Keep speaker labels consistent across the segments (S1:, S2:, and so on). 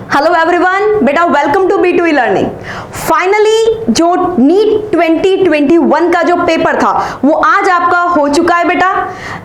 S1: Hello everyone, बेटा welcome to B2E learning. Finally जो NEET 2021 का जो पेपर था वो आज आपका हो चुका है बेटा।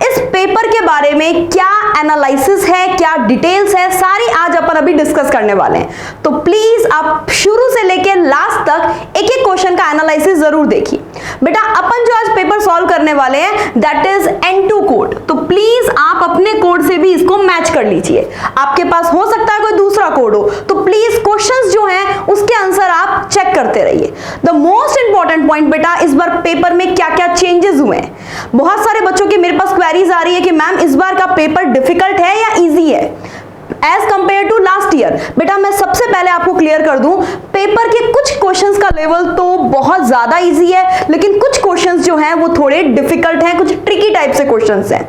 S1: इस पेपर के बारे में क्या एनालिसिस है, क्या डिटेल्स है, सारी आज अपन अभी डिस्कस करने वाले हैं। तो प्लीज आप शुरू से लेके लास्ट तक एक एक क्वेश्चन का एनालिसिस जरूर देखिए। बेटा अपन जो आज पेपर सॉल्व करने वाले हैं दैट इज N2 कोड, तो प्लीज आप अपने कोड से भी इसको मैच कर लीजिए। आपके पास हो सकता है कोई दूसरा कोड हो, तो प्लीज क्वेश्चंस जो हैं उसके आंसर आप चेक करते रहिए। द मोस्ट इंपॉर्टेंट पॉइंट बेटा, इस बार पेपर में क्या क्या चेंजेस हुए हैं। बहुत सारे बच्चों की मेरे पास क्वेरीज आ रही है कि मैम इस बार का पेपर डिफिकल्ट है या इजी है as compare to last year. बेटा मैं सबसे पहले आपको क्लियर कर दूं, पेपर के कुछ क्वेश्चंस का लेवल तो बहुत ज्यादा इजी है, लेकिन कुछ क्वेश्चंस जो हैं वो थोड़े डिफिकल्ट हैं, कुछ ट्रिकी टाइप से क्वेश्चंस हैं।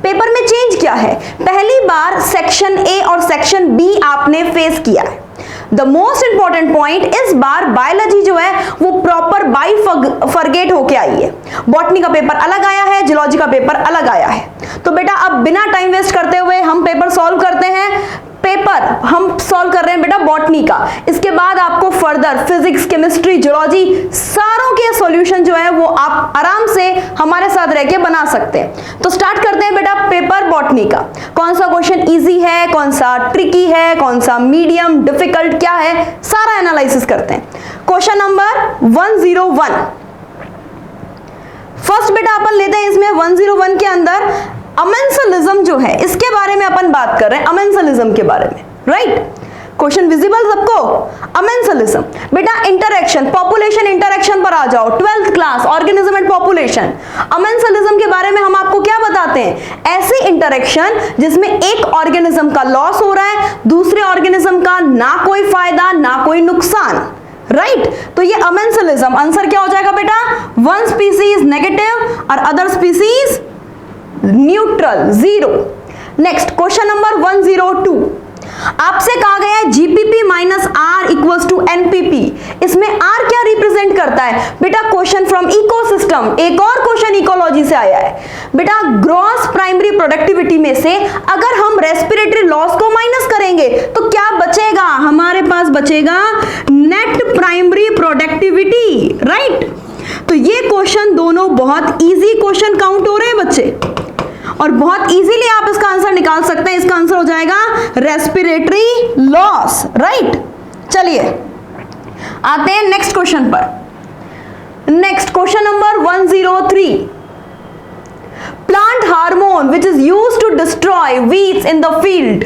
S1: पेपर में चेंज क्या है, पहली बार सेक्शन ए और सेक्शन बी आपने फेस किया है। द मोस्ट इंपॉर्टेंट पॉइंट, इस बार बायोलॉजी जो है वो प्रॉपर बाइफरगेट होके आई है। बॉटनी का पेपर अलग आया है, जियोलॉजी का पेपर अलग आया है। तो बेटा अब बिना टाइम वेस्ट करते हुए हम पेपर सॉल्व करते हैं। पेपर हम सॉल्व कर रहे हैं बेटा बॉटनी का, इसके बाद आपको फर्दर फिजिक्स, केमिस्ट्री, जियोलॉजी सारों के सॉल्यूशन जो है वो आप आराम से हमारे साथ रह के बना सकते हैं। तो स्टार्ट करते हैं बेटा पेपर बॉटनी का। कौन सा क्वेश्चन इजी है, कौन सा ट्रिकी है, कौन सा मीडियम, डिफिकल्ट क्या है, सारा एनालिसिस करते हैं। क्वेश्चन नंबर 101 फर्स्ट बेटा अपन लेते हैं। इसमें 101 के अंदर अमेंसलिज्म जो है इसके बारे में अपन बात कर रहे हैं, अमेंसलिज्म के बारे में, राइट। क्वेश्चन विजिबल सबको। अमेंसलिज्म बेटा इंटरेक्शन, पॉपुलेशन इंटरेक्शन पर आ जाओ, 12th class organism and population. Amensalism के बारे में हम आपको क्या बताते हैं, ऐसी इंटरेक्शन जिसमें एक ऑर्गेनिज्म का लॉस हो रहा है, दूसरे ऑर्गेनिज्म का ना कोई फायदा ना कोई नुकसान, राइट। तो ये अमेंसलिज्म, आंसर क्या हो जाएगा बेटा, वन स्पीसीज नेगेटिव और other species neutral, zero. Next question number 102 आपसे कहा गया है GPP minus R equals to NPP. इसमें आर क्या रिप्रेजेंट करता है बेटा, क्वेश्चन फ्रॉम इकोसिस्टम। एक और क्वेश्चन इकोलॉजी से आया है बेटा, ग्रॉस प्राइमरी प्रोडक्टिविटी में से अगर हम रेस्पिरेटरी लॉस को माइनस करेंगे तो क्या बचेगा, हमारे पास बचेगा नेट प्राइमरी प्रोडक्टिविटी, राइट। तो ये क्वेश्चन दोनों बहुत इजी क्वेश्चन काउंट हो रहे हैं बच्चे, और बहुत इजीली आप इसका आंसर निकाल सकते हैं। इसका आंसर हो जाएगा रेस्पिरेटरी लॉस, राइट। चलिए आते हैं नेक्स्ट क्वेश्चन पर। Next question number 103 plant hormone which is used to destroy weeds in the field.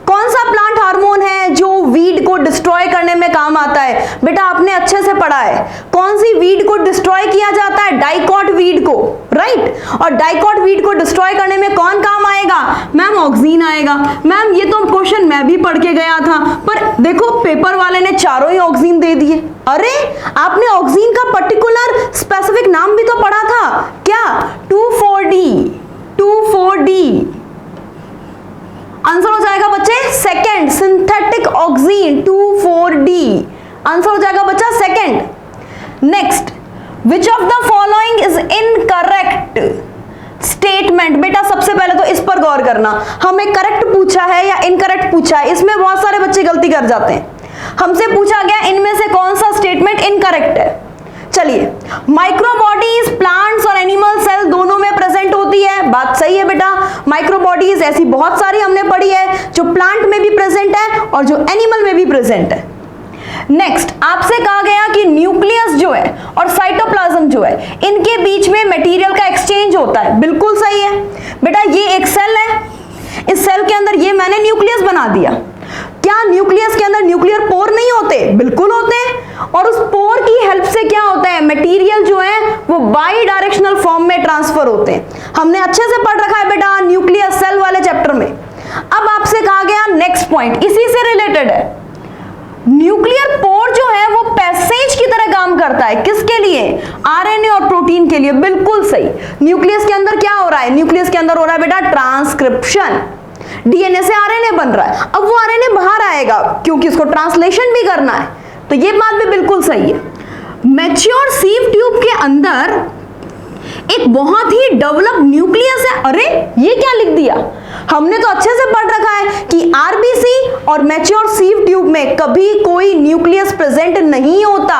S1: कौन सा प्लांट हार्मोन है जो वीड को डिस्ट्रॉय करने में काम आता है, बेटा आपने अच्छे से पढ़ा है। कौन सी वीड को डिस्ट्रॉय किया जाता है, डाइकॉट वीड को, राइट। और डाइकॉट वीड को डिस्ट्रॉय करने में कौन काम आएगा, मैम ऑक्सीन आएगा। मैम ये तो क्वेश्चन मैं भी पढ़ के गया था, पर देखो पेपर वाले ने चारों ही ऑक्सीन दे दिए। अरे आपने ऑक्सीन का पर्टिकुलर स्पेसिफिक नाम भी तो पढ़ा था, क्या, 2,4-D। आंसर हो जाएगा बच्चे second, synthetic oxygen 2,4-D। Answer हो जाएगा बच्चा second. Next, which of the following is incorrect statement. बेटा सबसे पहले तो इस पर गौर करना, हमें करेक्ट पूछा है या इनकरेक्ट पूछा है, इसमें बहुत सारे बच्चे गलती कर जाते हैं। हमसे पूछा गया इनमें से कौन सा स्टेटमेंट इनकरेक्ट है। चलिए, माइक्रोबॉडीज प्लांट्स और एनिमल सेल दोनों में प्रेजेंट होती है, बात सही है बेटा। माइक्रोबॉडीज ऐसी बहुत सारी हमने पढ़ी है जो प्लांट में भी प्रेजेंट है और जो एनिमल में भी प्रेजेंट है। नेक्स्ट आपसे कहा गया कि न्यूक्लियस जो है और साइटोप्लाज्म जो है इनके बीच में मटेरियल का एक्सचेंज होता है, बिल्कुल सही है बेटा। ये एक सेल है, इस सेल के अंदर ये मैंने न्यूक्लियस बना दिया। क्या न्यूक्लियस के अंदर न्यूक्लियर पोर नहीं होते, बिल्कुल होते हैं। और उस पोर की हेल्प से क्या होता है, मटेरियल जो है वो बाई डायरेक्शनल फॉर्म में ट्रांसफर होते हैं। हमने अच्छे से पढ़ रखा है बेटा न्यूक्लियस सेल वाले चैप्टर में। अब आपसे कहा गया नेक्स्ट पॉइंट इसी से रिलेटेड है, न्यूक्लियर पोर जो है वो पैसेज की तरह काम करता है, किसके लिए, आरएनए और प्रोटीन के लिए, बिल्कुल सही। न्यूक्लियस के अंदर क्या हो रहा है, न्यूक्लियस के अंदर हो रहा है बेटा ट्रांसक्रिप्शन, डीएनए से आरएनए बन रहा है। अब वो आरएनए बाहर आएगा क्योंकि उसको ट्रांसलेशन भी करना है, तो ये बात भी बिल्कुल सही है। मैच्योर सीव ट्यूब के अंदर एक बहुत ही डेवलप न्यूक्लियस है। अरे ये क्या लिख दिया, हमने तो अच्छे से पढ़ रखा है कि आरबीसी और मैच्योर सीव ट्यूब में कभी कोई न्यूक्लियस प्रेजेंट नहीं होता।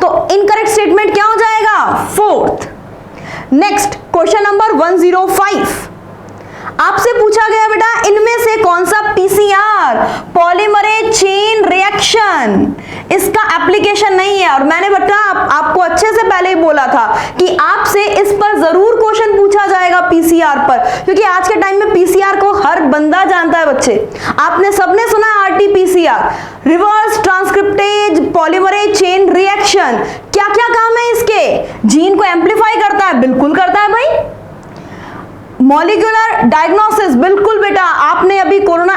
S1: तो इनकरेक्ट स्टेटमेंट क्या हो जाएगा, फोर्थ। नेक्स्ट क्वेश्चन नंबर 105, आपसे पूछा गया बेटा इनमें से कौन सा पीसीआर पॉलीमरेज चेन रिएक्शन, इसका एप्लीकेशन नहीं है। और मैंने बेटा आपको अच्छे से पहले ही बोला था कि आपसे इस पर जरूर क्वेश्चन पूछा जाएगा पीसीआर पर, क्योंकि आज के टाइम में पीसीआर को हर बंदा जानता है बच्चे। आपने सबने सुना है RTPCR, reverse transcriptase polymerase chain reaction. क्या क्या काम है इसके, जीन को एम्पलीफाई करता है, बिल्कुल करता है भाई। मॉलिक्यूलर डायग्नोसिस, बिल्कुल बेटा, आपने अभी कोरोना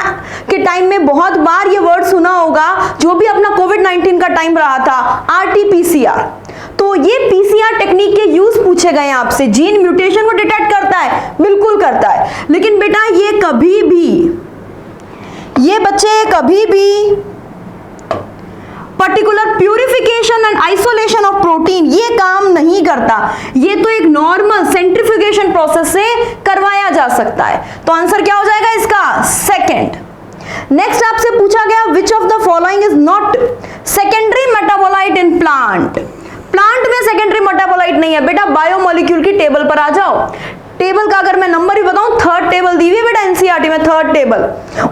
S1: के टाइम में बहुत बार ये वर्ड सुना होगा, जो भी अपना कोविड-19 का टाइम रहा था, आरटीपीसीआर। तो ये पीसीआर टेक्निक के यूज पूछे गए आपसे। जीन म्यूटेशन को डिटेक्ट करता है, बिल्कुल करता है, लेकिन बेटा ये कभी भी, ये बच्चे कभी भी particular purification and isolation of protein ये काम नहीं करता। ये तो एक नॉर्मल सेंट्रीफ्यूगेशन प्रोसेस से करवाया जा सकता है। तो आंसर क्या हो जाएगा इसका, सेकंड। नेक्स्ट आपसे पूछा गया which of the following is not secondary metabolite in plant. Plant में सेकेंडरी मेटाबोलाइट नहीं है बेटा। बायोमोलिक्यूल की टेबल पर आ जाओ। टेबल का अगर मैं नंबर ही बताऊं, थर्ड टेबल दी हुई है बेटा एनसीईआरटी में, थर्ड टेबल,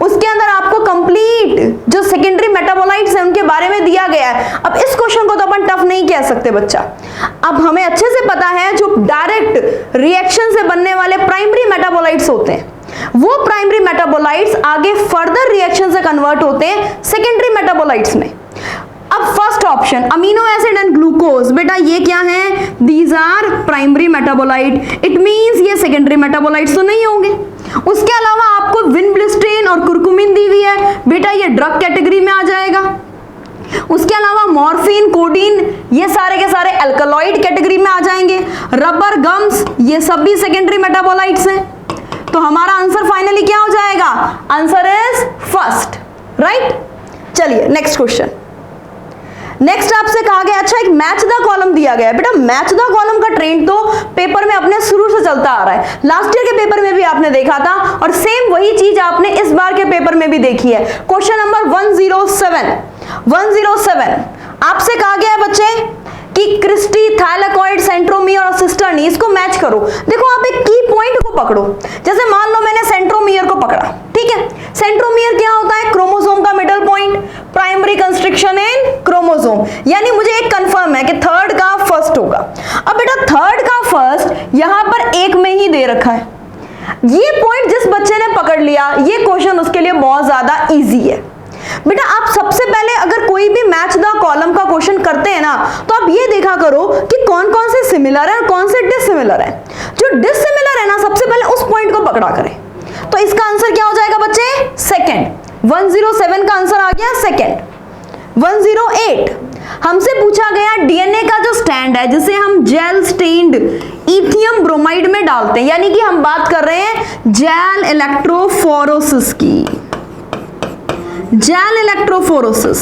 S1: उसके अंदर आपको कंप्लीट जो सेकेंडरी मेटाबोलाइट्स हैं उनके बारे में दिया गया है। अब इस क्वेश्चन को तो अपन टफ नहीं कह सकते बच्चा। अब हमें अच्छे से पता है जो डायरेक्ट रिएक्शन से बनने वाले प्राइमरी मेटाबोलाइट्स होते हैं, वो प्राइमरी मेटाबोलाइट्स आगे फर्दर रिएक्शन से कन्वर्ट होते हैं सेकेंडरी मेटाबोलाइट्स में। अब first option amino acid and glucose, बेटा ये क्या है, these are primary metabolite. It means ये सेकेंडरी मेटाबोलाइट्स तो नहीं होंगे। उसके अलावा आपको विनब्लिस्टेन और कुर्कुमिन दी हुई है, बेटा ये ड्रग कैटेगरी में आ जाएगा। उसके अलावा मॉर्फिन, कोडीन, ये सारे के सारे अल्कलॉइड कैटेगरी में आ जाएंगे। रबर, गम्स, ये सब भी सेकेंडरी मेटाबोलाइट्स हैं। तो हमारा आंसर फाइनली क्या हो जाएगा, आंसर इज फर्स्ट, राइट। चलिए नेक्स्ट क्वेश्चन। नेक्स्ट आपसे कहा गया, अच्छा एक मैच द कॉलम दिया गया है। बेटा मैच द कॉलम का ट्रेंड तो पेपर में अपने शुरू से चलता आ रहा है। लास्ट ईयर के पेपर में भी आपने देखा था और सेम वही चीज आपने इस बार के पेपर में भी देखी है। क्वेश्चन नंबर 107 आपसे कहा गया है बच्चे कि क्रिस्टी, थाइलेकॉइड, सेंट्रोमियर और सिस्टर्नी, इसको मैच करो। देखो आप एक की पॉइंट को पकड़ो। जैसे मान लो मैंने सेंट्रोमियर को पकड़ा, ठीक है। सेंट्रोमियर क्या होता है, क्रोमोसोम का मिडल पॉइंट, प्राइमरी कंस्ट्रक्शन इन क्रोमोसोम। यानी मुझे एक कंफर्म है कि थर्ड का फर्स्ट होगा। अब बेटा थर्ड का फर्स्ट यहां पर एक में ही दे रखा है। ये पॉइंट जिस बच्चे ने पकड़ लिया, ये क्वेश्चन उसके लिए बहुत ज्यादा इजी है। बेटा आप सबसे पहले अगर कोई भी मैच द कॉलम का क्वेश्चन करते हैं ना, तो आप ये देखा करो कि कौन कौन से सिमिलर है और कौन से डिससिमिलर है। जो डिससिमिलर है ना, सबसे पहले उस पॉइंट को पकड़ा करें। तो इसका आंसर क्या हो जाएगा बच्चे, सेकंड। 107 का आंसर आ गया सेकंड। 108 हमसे पूछा गया डीएनए का जो स्टैंड है, जिसे हम जेल स्टेन्ड इथियम ब्रोमाइड में डालते हैं, यानी कि हम बात कर रहे हैं जेल इलेक्ट्रोफोरोसिस की। जेल इलेक्ट्रोफोरोसिस,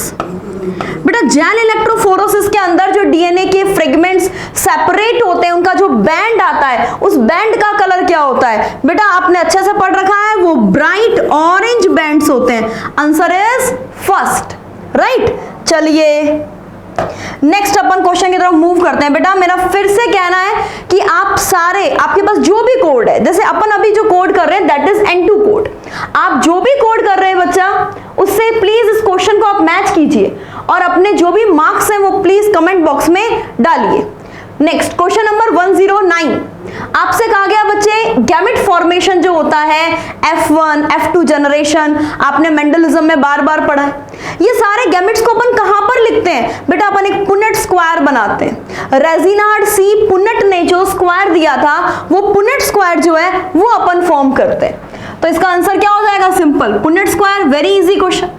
S1: बेटा जेल इलेक्ट्रोफोरोसिस के अंदर जो डीएनए के फ्रेगमेंट्स सेपरेट होते हैं, उनका जो बैंड आता है, उस बैंड का कलर क्या होता है, बेटा आपने अच्छे से पढ़ रखा है, वो ब्राइट ऑरेंज बैंड्स होते हैं। Answer is first, right. चलिए नेक्स्ट अपन क्वेश्चन की तरफ मूव करते हैं। बेटा मेरा फिर से कहना है कि आप सारे, आपके पास जो भी कोड है, जैसे अपन अभी जो कोड कर रहे हैं दैट इज N2 कोड, आप जो भी कोड कर रहे हैं बच्चा, उससे प्लीज इस क्वेश्चन को आप मैच कीजिए और अपने जो भी मार्क्स हैं वो प्लीज कमेंट बॉक्स में डालिए। नेक्स्ट क्वेश्चन नंबर 109 आपसे कहा गया बच्चे गैमेट फॉर्मेशन जो होता है, F1 F2 जनरेशन, आपने मेंडलिज्म में बार बार पढ़ा है। ये सारे गैमेट्स को अपन कहां पर लिखते हैं, बेटा अपन एक पुनेट स्क्वायर बनाते हैं। रेजिनार्ड सी पुनेट ने जो स्क्वायर दिया था, वो पुनेट स्क्वायर जो है वो अपन फॉर्म करते हैं। तो इसका आंसर क्या हो जाएगा, simple Punnett square, very easy question.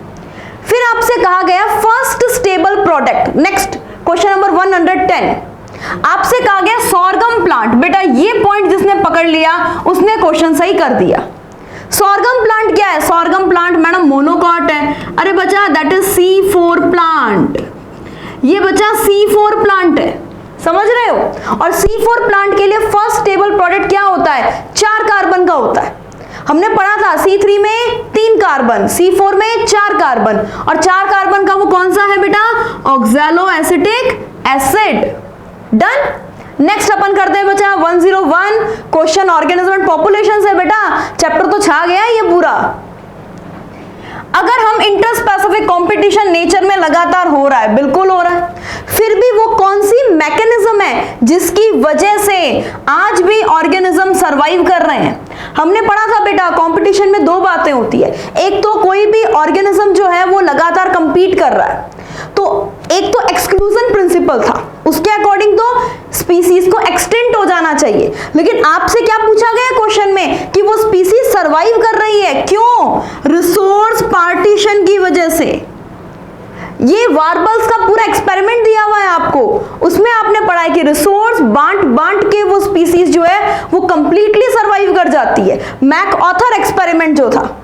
S1: फिर आपसे कहा गया first stable product. Next question number 110 आपसे कहा गया सोरगम प्लांट। बेटा ये पॉइंट जिसने पकड़ लिया उसने क्वेश्चन सही कर दिया। सोरगम प्लांट क्या है, सोरगम प्लांट मैडम मोनोकॉट है। अरे बच्चा दैट इज C4 प्लांट, ये बच्चा C4 प्लांट है, समझ रहे हो। और C4 प्लांट के लिए फर्स्ट स्टेबल प्रोडक्ट क्या होता है, 4 कार्बन का होता है। हमने पढ़ा था C3 में 3 कार्बन, C4 में 4 कार्बन, और 4 कार्बन का वो कौन सा है बेटा, oxaloacetic acid. Done. Next अपन करते हैं बच्चा 101 क्वेश्चन ऑर्गेनिज्म एंड पॉपुलेशन से। बेटा चैप्टर तो छा गया है ये पूरा। अगर हम इंटर स्पेसिफिक कंपटीशन नेचर में लगातार हो रहा है, बिल्कुल हो रहा है, फिर भी वो कौन सी मैकेनिज्म है जिसकी वजह से आज भी ऑर्गेनिज्म सरवाइव कर रहे हैं। हमने पढ़ा था बेटा कंपटीशन में 2 बातें होती है, एक तो कोई भी ऑर्गेनिज्म जो है वो लगातार कंपीट कर रहा है, तो एक तो एक्सक्लूजन प्रिंसिपल था, उसके अकॉर्डिंग तो स्पीसीज को एक्सटेंट हो जाना चाहिए। लेकिन आपसे क्या पूछा गया क्वेश्चन में कि वो स्पीसीज सरवाइव कर रही है, क्यों, रिसोर्स पार्टीशन की वजह से। ये वार्बल्स का पूरा एक्सपेरिमेंट दिया हुआ है आपको, उसमें आपने पढ़ा है कि रिसोर्स बांट बांट के वो स्पीसीज जो है वो कंप्लीटली सरवाइव कर जाती है, मैक ऑथर एक्सपेरिमेंट जो था।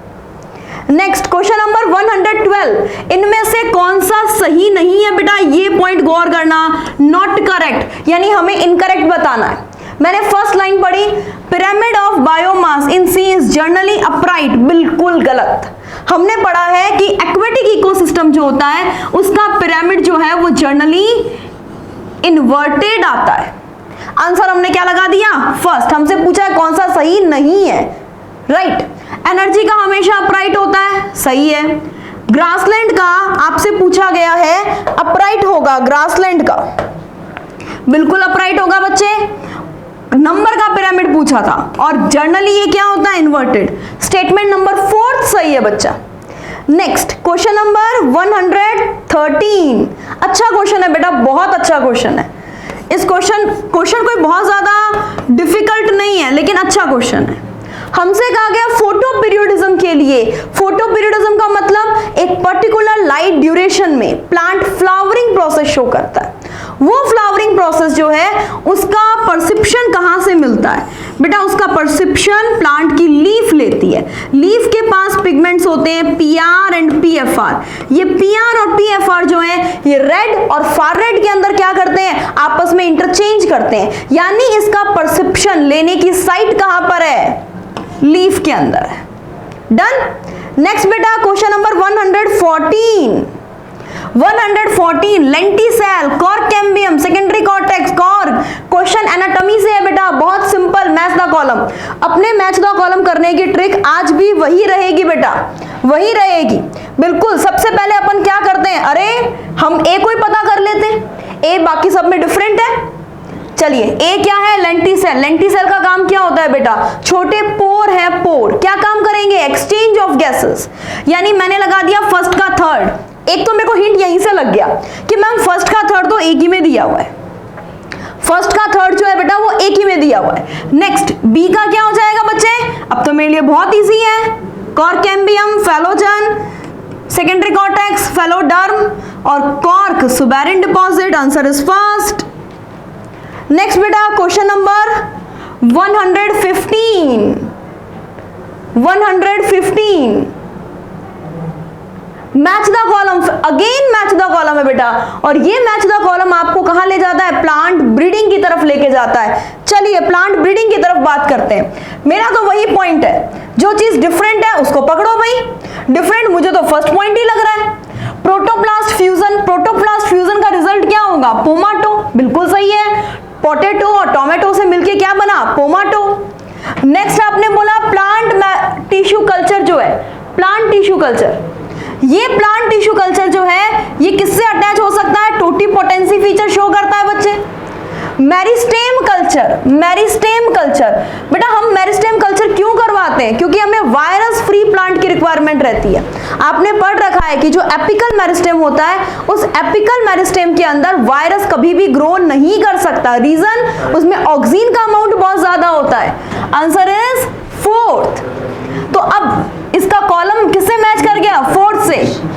S1: नेक्स्ट क्वेश्चन नंबर 112, इनमें से कौन सा सही नहीं है बेटा, ये पॉइंट गौर करना, नॉट करेक्ट, यानी हमें इनकरेक्ट बताना है। मैंने फर्स्ट लाइन पढ़ी, pyramid of biomass in sea is generally upright, बिल्कुल गलत। हमने पढ़ा है कि एक्वेटिक इकोसिस्टम जो होता है उसका पिरामिड जो है वो जनरली इन्वर्टेड आता है। आंसर हमने क्या लगा दिया, फर्स्ट। हमसे पूछा है कौन सा सही नहीं है, राइट। एनर्जी का हमेशा अपराइट होता है, सही है। ग्रासलैंड का आपसे पूछा गया है, अपराइट होगा ग्रासलैंड का, बिल्कुल अपराइट होगा बच्चे। नंबर का पिरामिड पूछा था, और जनरली ये क्या होता है, इन्वर्टेड। स्टेटमेंट नंबर 4 सही है बच्चा। नेक्स्ट क्वेश्चन नंबर 113, अच्छा क्वेश्चन है बेटा, बहुत अच्छा क्वेश्चन है। इस क्वेश्चन कोई बहुत ज्यादा डिफिकल्ट नहीं है, लेकिन अच्छा क्वेश्चन है। हमसे कहा गया फोटो पीरियोडिज्म के लिए, फोटो पीरियोडिज्म का मतलब एक पर्टिकुलर लाइट ड्यूरेशन में प्लांट फ्लावरिंग प्रोसेस शो करता है। वो फ्लावरिंग प्रोसेस जो है उसका परसेप्शन कहां से मिलता है बेटा, उसका परसेप्शन प्लांट की लीफ लेती है। लीफ के पास पिगमेंट्स होते हैं पीआर एंड पीएफआर। ये पीआर और पीएफआर जो है ये रेड और फार रेड के अंदर क्या करते हैं, आपस में इंटरचेंज करते हैं, यानी इसका परसेप्शन लेने की साइट कहां पर है, लीफ के अंदर है। डन। नेक्स्ट बेटा question number 114 lenticel, cork cambium, secondary cortex, cork. Question anatomy से है बेटा, बहुत सिंपल, मैच द कॉलम। अपने मैच द कॉलम करने की ट्रिक आज भी वही रहेगी बेटा, वही रहेगी बिल्कुल। सबसे पहले अपन क्या करते हैं, अरे हम ए को ही पता कर लेते हैं, ए बाकी सब में डिफरेंट है। चलिए ए क्या है, लेंटिसेल। लेंटिसेल का काम क्या होता है बेटा, छोटे पोर है, पोर क्या काम करेंगे, एक्सचेंज ऑफ गैसेस। यानी मैंने लगा दिया फर्स्ट का थर्ड, एक तो मेरे को हिंट यहीं से लग गया कि मैम फर्स्ट का थर्ड तो एक ही में दिया हुआ है, फर्स्ट का थर्ड जो है बेटा वो एक ही में दिया हुआ है। नेक्स्ट बी का क्या हो जाएगा बच्चे, अब तो मेरे लिए बहुत इजी है, cork cambium, phellogen, secondary cortex, phelloderm और cork suberin deposit. Answer is first. Next बेटा question number 115 match the column, again match the column है बेटा, और ये मैच द कॉलम आपको कहां ले जाता है, प्लांट ब्रीडिंग की तरफ लेके जाता है। चलिए प्लांट ब्रीडिंग की तरफ बात करते हैं। मेरा तो वही पॉइंट है, जो चीज डिफरेंट है उसको पकड़ो भाई। डिफरेंट मुझे तो फर्स्ट पॉइंट ही लग रहा है, प्रोटोप्लास्ट फ्यूजन। प्रोटोप्लास्ट फ्यूजन का रिजल्ट क्या होगा, पोमाटो, बिल्कुल सही है। पोटैटो और टोमेटो से मिलके क्या बना, पोमाटो। नेक्स्ट आपने बोला प्लांट टिश्यू कल्चर जो है, प्लांट टिश्यू कल्चर, ये प्लांट टिश्यू कल्चर जो है ये किससे अटैच हो सकता है, टोटीपोटेंसी फीचर शो करता है बच्चे। मेरिस्टेम कल्चर, मेरिस्टेम कल्चर बेटा हम मेरिस्टेम कल्चर क्यों करवाते हैं, क्योंकि हमें वायरस फ्री प्लांट की रिक्वायरमेंट रहती है। आपने पढ़ रखा है कि जो एपिकल मेरिस्टेम होता है उस एपिकल मेरिस्टेम के अंदर वायरस कभी भी ग्रो नहीं कर सकता, रीजन उसमें ऑक्सीजन का अमाउंट बहुत ज्यादा होता है। Answer is fourth. तो अब इसका कॉलम किससे मैच कर गया, फोर्थ से।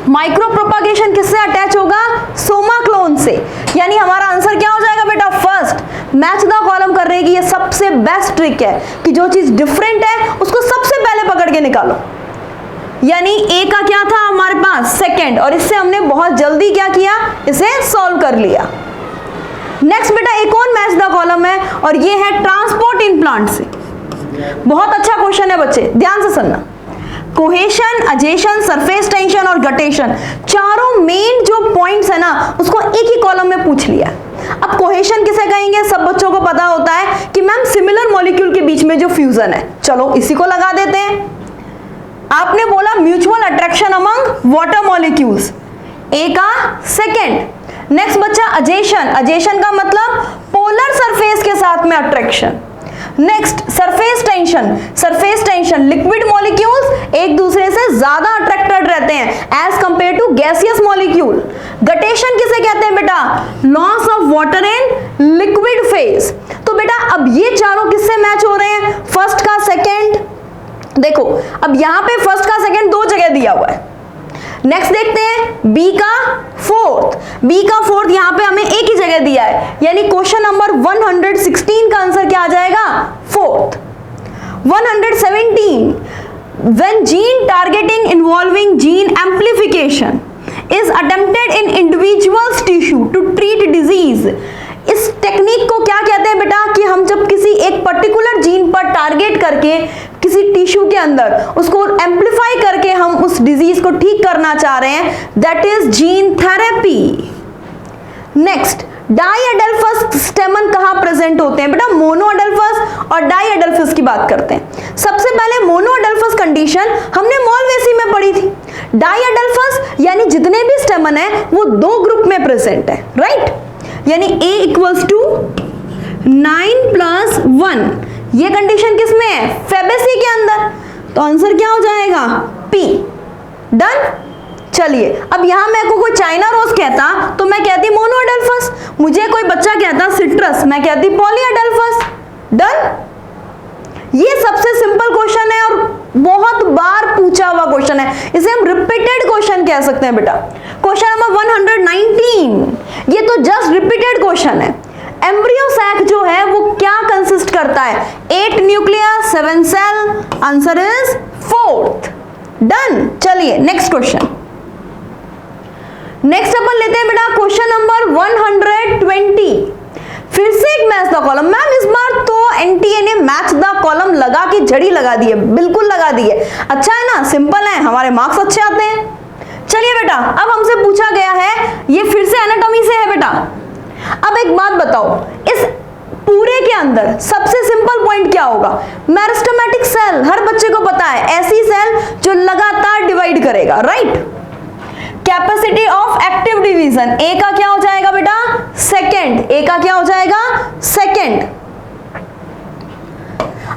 S1: माइक्रो प्रोपागेशन किससे अटैच होगा, सोमा क्लोन से। यानी हमारा आंसर क्या हो जाएगा बेटा, फर्स्ट। मैच द कॉलम करने की ये सबसे बेस्ट ट्रिक है कि जो चीज डिफरेंट है उसको सबसे पहले पकड़ के निकालो। यानी ए का क्या था हमारे पास, सेकंड, और इससे हमने बहुत जल्दी क्या किया, इसे सॉल्व कर लिया। नेक्स्ट बेटा एक और मैच द कॉलम है और ये है ट्रांसपोर्ट इन प्लांट से। बहुत अच्छा क्वेश्चन है बच्चे, ध्यान से सुनना। कोहेशन, अजेशन, सरफेस टेंशन और गटेशन, चारों मेन जो पॉइंट्स है ना उसको एक ही कॉलम में पूछ लिया। अब कोहेशन किसे कहेंगे, सब बच्चों को पता होता है कि मैम सिमिलर मॉलिक्यूल के बीच में जो फ्यूजन है। चलो इसी को लगा देते हैं। आपने बोला mutual attraction among water molecules, A का सेकेंड। नेक्स्ट बच्चा अजेशन, अजेशन का मतलब पोलर सरफेस के साथ में attraction. Next surface tension, surface tension liquid molecules एक दूसरे से ज्यादा अट्रैक्टेड रहते हैं as compare to gaseous molecule. Guttation किसे कहते हैं बेटा, loss of water in liquid phase. तो बेटा अब ये चारों किससे मैच हो रहे हैं, फर्स्ट का सेकेंड। देखो अब यहां पे फर्स्ट का सेकेंड दो जगह दिया हुआ है। नेक्स्ट देखते हैं बी का फोर्थ, बी का फोर्थ यहां पे हमें एक ही जगह दिया है, यानी क्वेश्चन नंबर 116 का आंसर क्या आ जाएगा, fourth. 117, when gene targeting involving gene amplification is attempted in individual's tissue to treat disease, इस टेक्निक को क्या कहते हैं बेटा, कि हम जब किसी एक पर्टिकुलर जीन पर टारगेट करके किसी टिश्यू के अंदर उसको एम्पलीफाई करके हम उस डिजीज को ठीक करना चाह रहे हैं, that is gene therapy. Next diadelphous stamen कहां प्रेजेंट होते हैं बेटा, मोनोएडल्फस और डाईएडल्फस की बात करते हैं। सबसे पहले मोनोएडल्फस कंडीशन हमने मोलवेसी में पढ़ी थी। डाईएडल्फस यानी जितने भी स्टेमन है वो दो ग्रुप में प्रेजेंट है, राइट, यानी A इक्वल्स टू 9+1, ये कंडीशन किसमें है, फेबेसी के अंदर। तो आंसर क्या हो जाएगा, P। डन। चलिए अब यहां मेरे को कोई चाइना रोज कहता तो मैं कहती मोनोएडल्फस, मुझे कोई बच्चा कहता सिट्रस, मैं कहती पॉलीएडल्फस। डन। ये सबसे सिंपल क्वेश्चन है और बहुत बार पूछा हुआ क्वेश्चन है, इसे हम रिपीटेड क्वेश्चन कह सकते हैं बेटा। क्वेश्चन नंबर 119, ये तो जस्ट रिपीटेड क्वेश्चन है। एम्ब्रियो सैक जो है वो क्या कंसिस्ट करता है, 8 nucleus 7 cell, answer is fourth. Done. चलिए नेक्स्ट क्वेश्चन, नेक्स्ट अपन लेते हैं बेटा क्वेश्चन नंबर 120। फिर से एक मैच द कॉलम। मैम इस बार तो एनटीए ने मैच द कॉलम लगा के जड़ी लगा दी है, बिल्कुल लगा दी है। अच्छा है ना, सिंपल है, हमारे मार्क्स अच्छे आते हैं। चलिए बेटा अब हमसे पूछा गया है, ये फिर से एनाटॉमी से है बेटा। अब एक बात बताओ, इस पूरे के अंदर सबसे सिंपल पॉइंट क्या होगा, मेरिस्टेमेटिक सेल। हर बच्चे को पता है, ऐसी सेल जो लगातार डिवाइड करेगा, right. Capacity of active division, A का क्या हो जाएगा बेटा, सेकेंड। ए का क्या हो जाएगा, सेकेंड।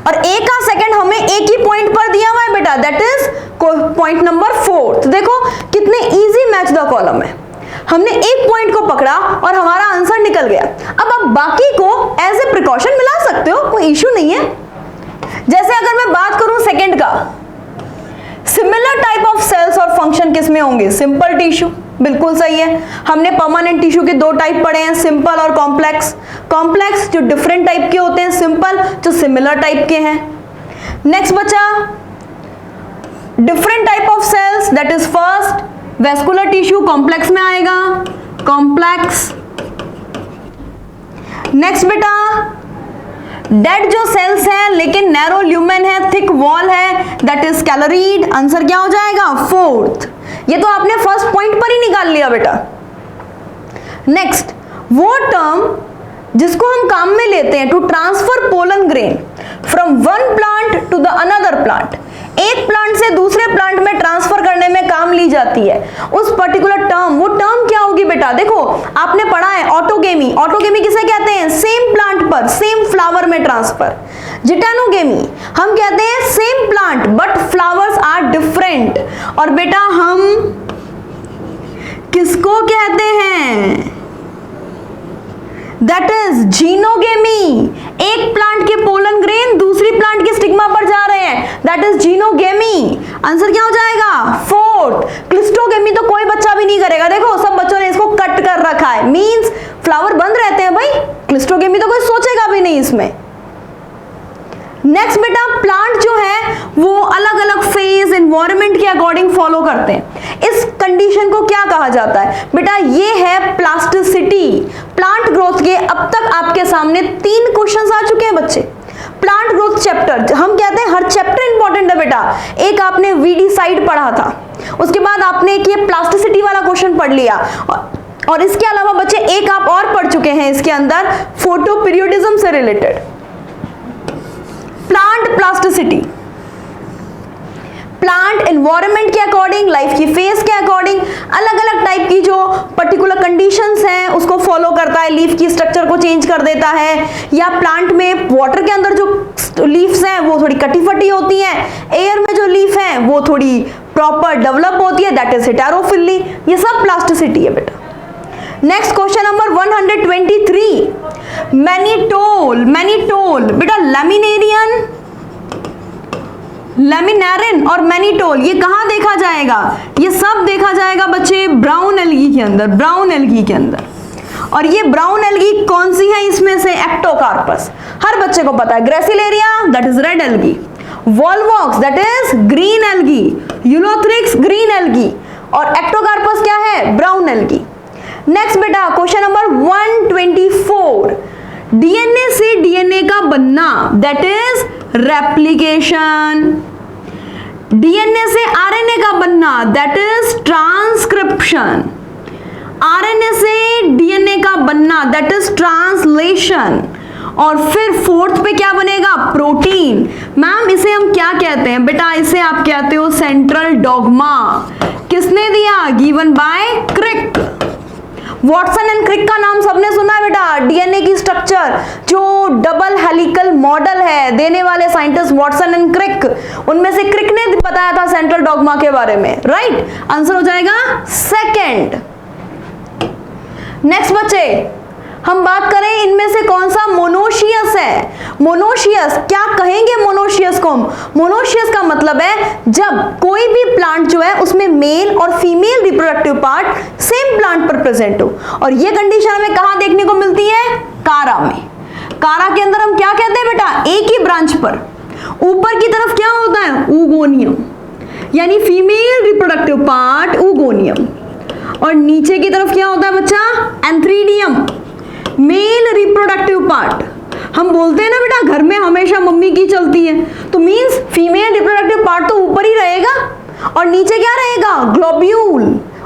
S1: और ए का सेकेंड हमें एक ही पॉइंट पर दिया हुआ है बेटा, दैट इज पॉइंट नंबर 4। देखो कितने इजी मैच द कॉलम है, हमने एक पॉइंट को पकड़ा और हमारा आंसर निकल गया। अब आप बाकी को एज ए प्रिकॉशन मिला सकते हो, कोई इश्यू नहीं है। जैसे अगर मैं बात करूं सेकेंड का, सिमिलर टाइप ऑफ सेल्स और फंक्शन किसमें होंगे, सिंपल टिश्यू, बिल्कुल सही है। हमने परमानेंट टिश्यू के दो टाइप पढ़े हैं, सिंपल और कॉम्प्लेक्स। कॉम्प्लेक्स जो डिफरेंट टाइप के होते हैं, सिंपल जो सिमिलर टाइप के हैं। नेक्स्ट बचा different type of cells, that is first vascular tissue, complex में आएगा, कॉम्प्लेक्स। नेक्स्ट बेटा डेड जो सेल्स है लेकिन नैरो ल्यूमेन है, थिक वॉल है, दैट इज कैलोरीड, आंसर क्या हो जाएगा, फोर्थ। ये तो आपने फर्स्ट पॉइंट पर ही निकाल लिया बेटा। नेक्स्ट वो टर्म जिसको हम काम में लेते हैं to transfer pollen grain from one plant to the another plant, एक प्लांट से दूसरे प्लांट में ट्रांसफर करने में काम ली जाती है, उस पर्टिकुलर टर्म, वो टर्म क्या होगी बेटा। देखो आपने पढ़ा है ऑटोगेमी, ऑटोगेमी किसे कहते हैं, सेम प्लांट पर सेम फ्लावर में ट्रांसफर। जिटानोगेमी हम कहते हैं same plant but flowers are different. और बेटा हम किसको कहते हैं, दैट इज जीनोगेमी। एक प्लांट के पोलन ग्रेन दूसरी प्लांट के स्टिग्मा पर जा रहे हैं, दैट इज जीनोगेमी, आंसर क्या हो जाएगा, फोर्थ। क्लिस्टोगेमी तो कोई बच्चा भी नहीं करेगा, देखो सब बच्चों ने इसको कट कर रखा है, मींस फ्लावर बंद रहते हैं भाई, क्लिस्टोगेमी तो कोई सोचेगा भी नहीं इसमें। नेक्स्ट बेटा प्लांट जो है वो अलग अलग फेज एंड एनवायरनमेंट के अकॉर्डिंग फॉलो करते हैं। इस कंडीशन को क्या कहा जाता है बेटा? ये है प्लास्टिसिटी। प्लांट ग्रोथ के अब तक आपके सामने 3 क्वेश्चंस आ चुके हैं बच्चे। प्लांट ग्रोथ चैप्टर, हम कहते हैं हर चैप्टर इंपॉर्टेंट है बेटा। एक आपने वीडी साइड पढ़ा था, उसके बाद आपने एक ये प्लास्टिसिटी वाला क्वेश्चन पढ़ लिया, और इसके अलावा बच्चे एक आप और पढ़ चुके हैं इसके अंदर, फोटो पीरियोडिज्म से related. Plant plasticity, plant environment के अकॉर्डिंग, लाइफ की फेज के अकॉर्डिंग अलग अलग टाइप की जो पर्टिकुलर कंडीशंस हैं उसको फॉलो करता है। लीफ की स्ट्रक्चर को चेंज कर देता है, या प्लांट में वाटर के अंदर जो लीव्स हैं वो थोड़ी कटी फटी होती हैं, एयर में जो लीफ हैं वो थोड़ी प्रॉपर डेवलप होती है, दैट इज हेटेरोफिली। ये सब प्लास्टिसिटी है बेटा। Next question number 123, mannitol. Mannitol बेटा लैमिनेरियन, लैमिनेरिन और मैनीटोल ये कहां देखा जाएगा? ये सब देखा जाएगा बच्चे ब्राउन एल्गी के अंदर, ब्राउन एल्गी के अंदर। और ये ब्राउन एल्गी कौन सी है इसमें से? एक्टोकार्पस, हर बच्चे को पता है। Gracilaria that is red algae, Volvox that is green algae, Ulothrix green algae, और एक्टोकार्पस क्या है? Brown algae. नेक्स्ट बेटा क्वेश्चन नंबर 124, डीएनए से डीएनए का बनना दैट इज रेप्लिकेशन, डीएनए से आरएनए का बनना दैट इज ट्रांसक्रिप्शन, आरएनए से डीएनए का बनना दैट इज ट्रांसलेशन, और फिर फोर्थ पे क्या बनेगा? प्रोटीन। मैम इसे हम क्या कहते हैं बेटा? इसे आप कहते हो सेंट्रल डॉगमा। किसने दिया? Given by Crick. Watson and Crick का नाम सबने सुना है बेटा। डीएनए की स्ट्रक्चर जो डबल हेलिकल मॉडल है देने वाले साइंटिस्ट वॉटसन एंड क्रिक, उनमें से क्रिक ने बताया था सेंट्रल डॉगमा के बारे में, राइट? आंसर हो जाएगा सेकंड। नेक्स्ट बच्चे हम बात करें इनमें से कौन सा मोनोशियस है? मोनोशियस क्या कहेंगे? मोनोशियस को मोनोशियस का मतलब है जब कोई भी प्लांट जो है उसमें मेल और female reproductive part same plant पर प्रेजेंट हो। और ये कंडीशन हमें कहां देखने को मिलती है? कारा में। कारा के अंदर हम क्या कहते हैं बेटा? एक ही ब्रांच पर ऊपर की तरफ क्या होता है? ऊगोनियम, यानी फीमेल रिप्रोडक्टिव पार्ट ऊगोनियम, और नीचे की तरफ क्या होता है बच्चा? Antheridium, male reproductive part. हम बोलते हैं ना बेटा घर में हमेशा मम्मी की चलती है, तो मींस फीमेल रिप्रोडक्टिव पार्ट तो ऊपर ही रहेगा, और नीचे क्या रहेगा? ग्लोब्यूल।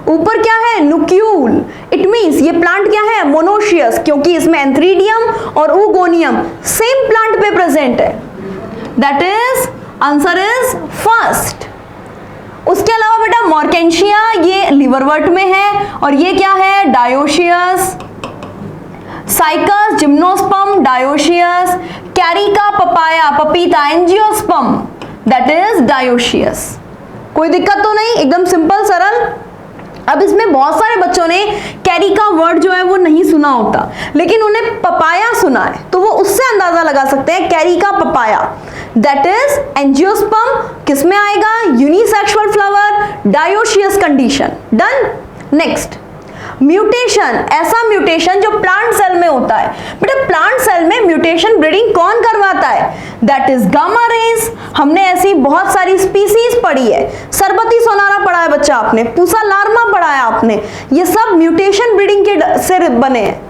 S1: ऊपर क्या है? न्यूक्यूल। इट मींस ये प्लांट क्या है? मोनोशियस, क्योंकि इसमें एंथ्रीडियम और ऊगोनियम सेम प्लांट पे प्रेजेंट है। That is answer is first. उसके अलावा बेटा मॉर्केंशिया ये लिवरवर्ट में है, और ये क्या है? Dioecious. Cycas gymnosperm dioecious, Carica papaya पपीता एंजियोस्पर्म दैट इज डायोशियस। कोई दिक्कत तो नहीं, एकदम सिंपल सरल। अब इसमें बहुत सारे बच्चों ने कैरिका वर्ड जो है वो नहीं सुना होता, लेकिन उन्हें पपाया सुना है, तो वो उससे अंदाजा लगा सकते हैं Carica papaya that is angiosperm. किसमें आएगा? Unisexual flower, dioecious condition. Done. Next mutation, ऐसा म्यूटेशन जो प्लांट सेल में होता है। बेटा प्लांट सेल में म्यूटेशन ब्रीडिंग कौन करवाता है? That is gamma rays. हमने ऐसी बहुत सारी स्पीसीज पढ़ी है, सरबती सोनारा पढ़ा है बच्चा आपने, पूसा लार्मा पढ़ा है आपने, ये सब म्यूटेशन ब्रीडिंग के से बने हैं।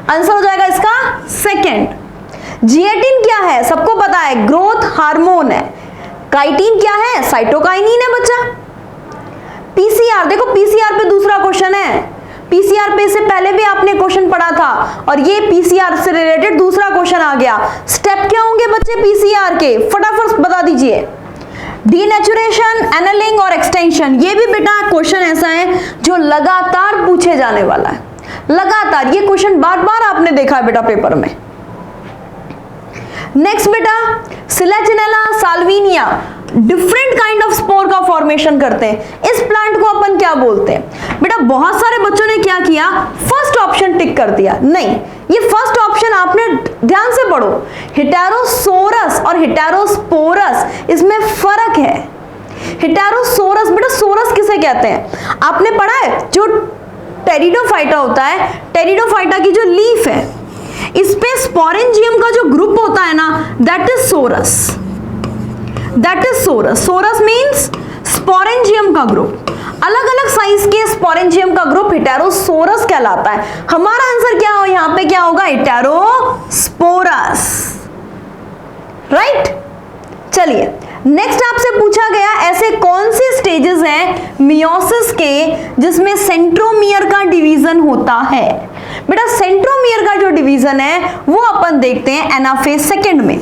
S1: आंसर हो जाएगा इसका सेकंड। जिएटिन क्या है? सबको पता है, ग्रोथ हार्मोन है। काइटिन क्या है? साइटोकाइनिन है बच्चा। पीसीआर, देखो पीसीआर पे दूसरा क्वेश्चन है, पीसीआर पे से पहले भी आपने क्वेश्चन पढ़ा था, और ये पीसीआर से रिलेटेड दूसरा क्वेश्चन आ गया। स्टेप क्या होंगे बच्चे पीसीआर के? फटाफट बता दीजिए। डीनेचुरेशन, एनलिंग और एक्सटेंशन, ये भी बेटा क्वेश्चन ऐसा है जो लगातार पूछे जाने वाला है, लगातार। ये क्वेश्चन बार बार आपने देखा है बेटा पेपर में। नेक्स्ट बेटा Selaginella Salvinia different kind of spore का फॉर्मेशन करते हैं। इस प्लांट को अपन क्या बोलते हैं? बेटा बहुत सारे बच्चों ने क्या किया? फर्स्ट ऑप्शन टिक कर दिया। नहीं, ये फर्स्ट ऑप्शन आपने ध्यान से पढ़ो, हेटेरोसोरस और हेटेरोस्पोरस, इसमें फर्क है। हेटेरोसोरस, बेटा सोरस किसे कहते हैं? आपने पढ़ा है जो टेरिडोफाइटा होता है, टेरिडोफाइटा की जो लीफ है इस पे स्पोरेंजियम का जो ग्रुप होता है ना, that is sorus, that is sorus. Sorus means sporangium का ग्रुप, अलग अलग साइज के स्पोरेंजियम का ग्रुप हेटेरोसोरस कहलाता है। हमारा आंसर क्या हो यहां पे, क्या होगा, हेटेरोस्पोरस, राइट। चलिए नेक्स्ट आपसे पूछा गया ऐसे कौन से स्टेजेस हैं मियोसिस के जिसमें सेंट्रोमियर का डिवीजन होता है। बेटा सेंट्रोमियर का जो डिवीजन है वो अपन देखते हैं एनाफेज सेकंड में,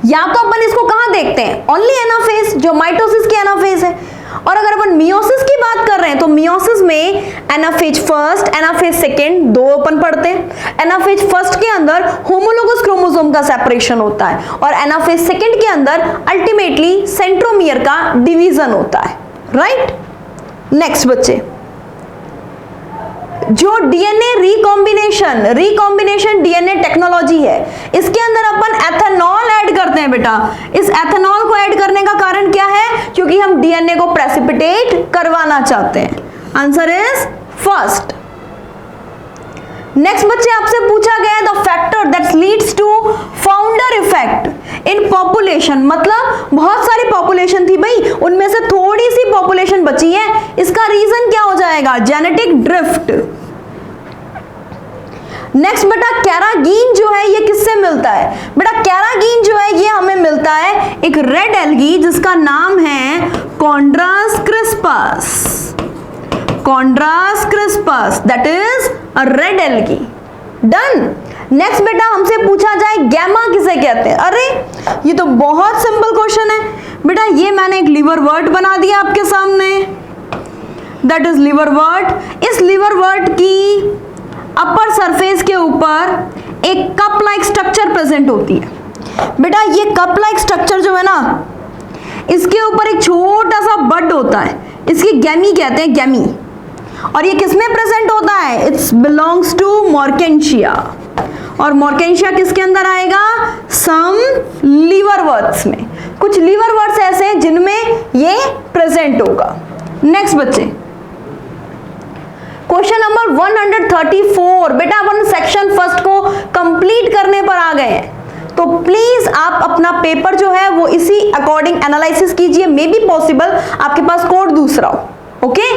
S1: या तो अपन इसको कहां देखते हैं, ओनली एनाफेज जो माइटोसिस की एनाफेज है, और अगर अपन मियोसिस की बात कर रहे हैं तो मियोसिस में एनाफेज फर्स्ट, एनाफेज सेकंड दो अपन पढ़ते हैं। एनाफेज फर्स्ट के अंदर होमोलोगस क्रोमोसोम का सेपरेशन होता है और एनाफेज सेकंड के अंदर अल्टीमेटली सेंट्रोमियर का डिवीजन होता है, राइट। नेक्स्ट बच्चे, जो डीएनए रिकॉम्बिनेशन डीएनए टेक्नोलॉजी है, इसके अंदर अपन एथेनॉल ऐड करते हैं बेटा। इस एथेनॉल को ऐड करने का कारण क्या है, क्योंकि हम डीएनए को प्रेसिपिटेट करवाना चाहते हैं। Answer is first. नेक्स्ट बच्चे आपसे पूछा गया the factor that leads to founder effect in population, मतलब बहुत सारी पॉपुलेशन थी भाई, उनमें से थोड़ी सी पॉपुलेशन बची है, इसका रीजन क्या हो जाएगा, जेनेटिक ड्रिफ्ट। नेक्स्ट बेटा कैरागीन जो है ये किससे मिलता है, बेटा कैरागीन जो है ये हमें मिलता है एक रेड एल्गी जिसका नाम है Chondrus crispus, that is a red algae. Done. Next बेटा हमसे पूछा जाए गैमा किसे कहते हैं। अरे ये तो बहुत सिंपल क्वेश्चन है बेटा, ये मैंने एक लीवर वर्ट बना दिया आपके सामने, दैट इज लीवर वर्ट। इस लीवर वर्ट की अपर सरफेस के ऊपर एक कप लाइक स्ट्रक्चर प्रेजेंट होती है। बेटा ये कप लाइक स्ट्रक्चर जो है ना, इसके ऊपर एक छोटा सा बड होता है, इसकी गैमी कहते हैं, गैमी। और ये किसमें प्रेजेंट होता है, इट्स बिलोंग्स टू मॉर्केंशिया। और मॉर्केंशिया किसके अंदर आएगा, सम लीवर वर्ट्स में। कुछ लीवर वर्ट्स ऐसे हैं जिनमें ये प्रेजेंट होगा। नेक्स्ट बच्चे क्वेश्चन नंबर 134। बेटा अपन सेक्शन फर्स्ट को कंप्लीट करने पर आ गए हैं, तो प्लीज आप अपना पेपर जो है वो इसी अकॉर्डिंग एनालिसिस कीजिए। मे बी पॉसिबल आपके पास कोड दूसरा हो, okay.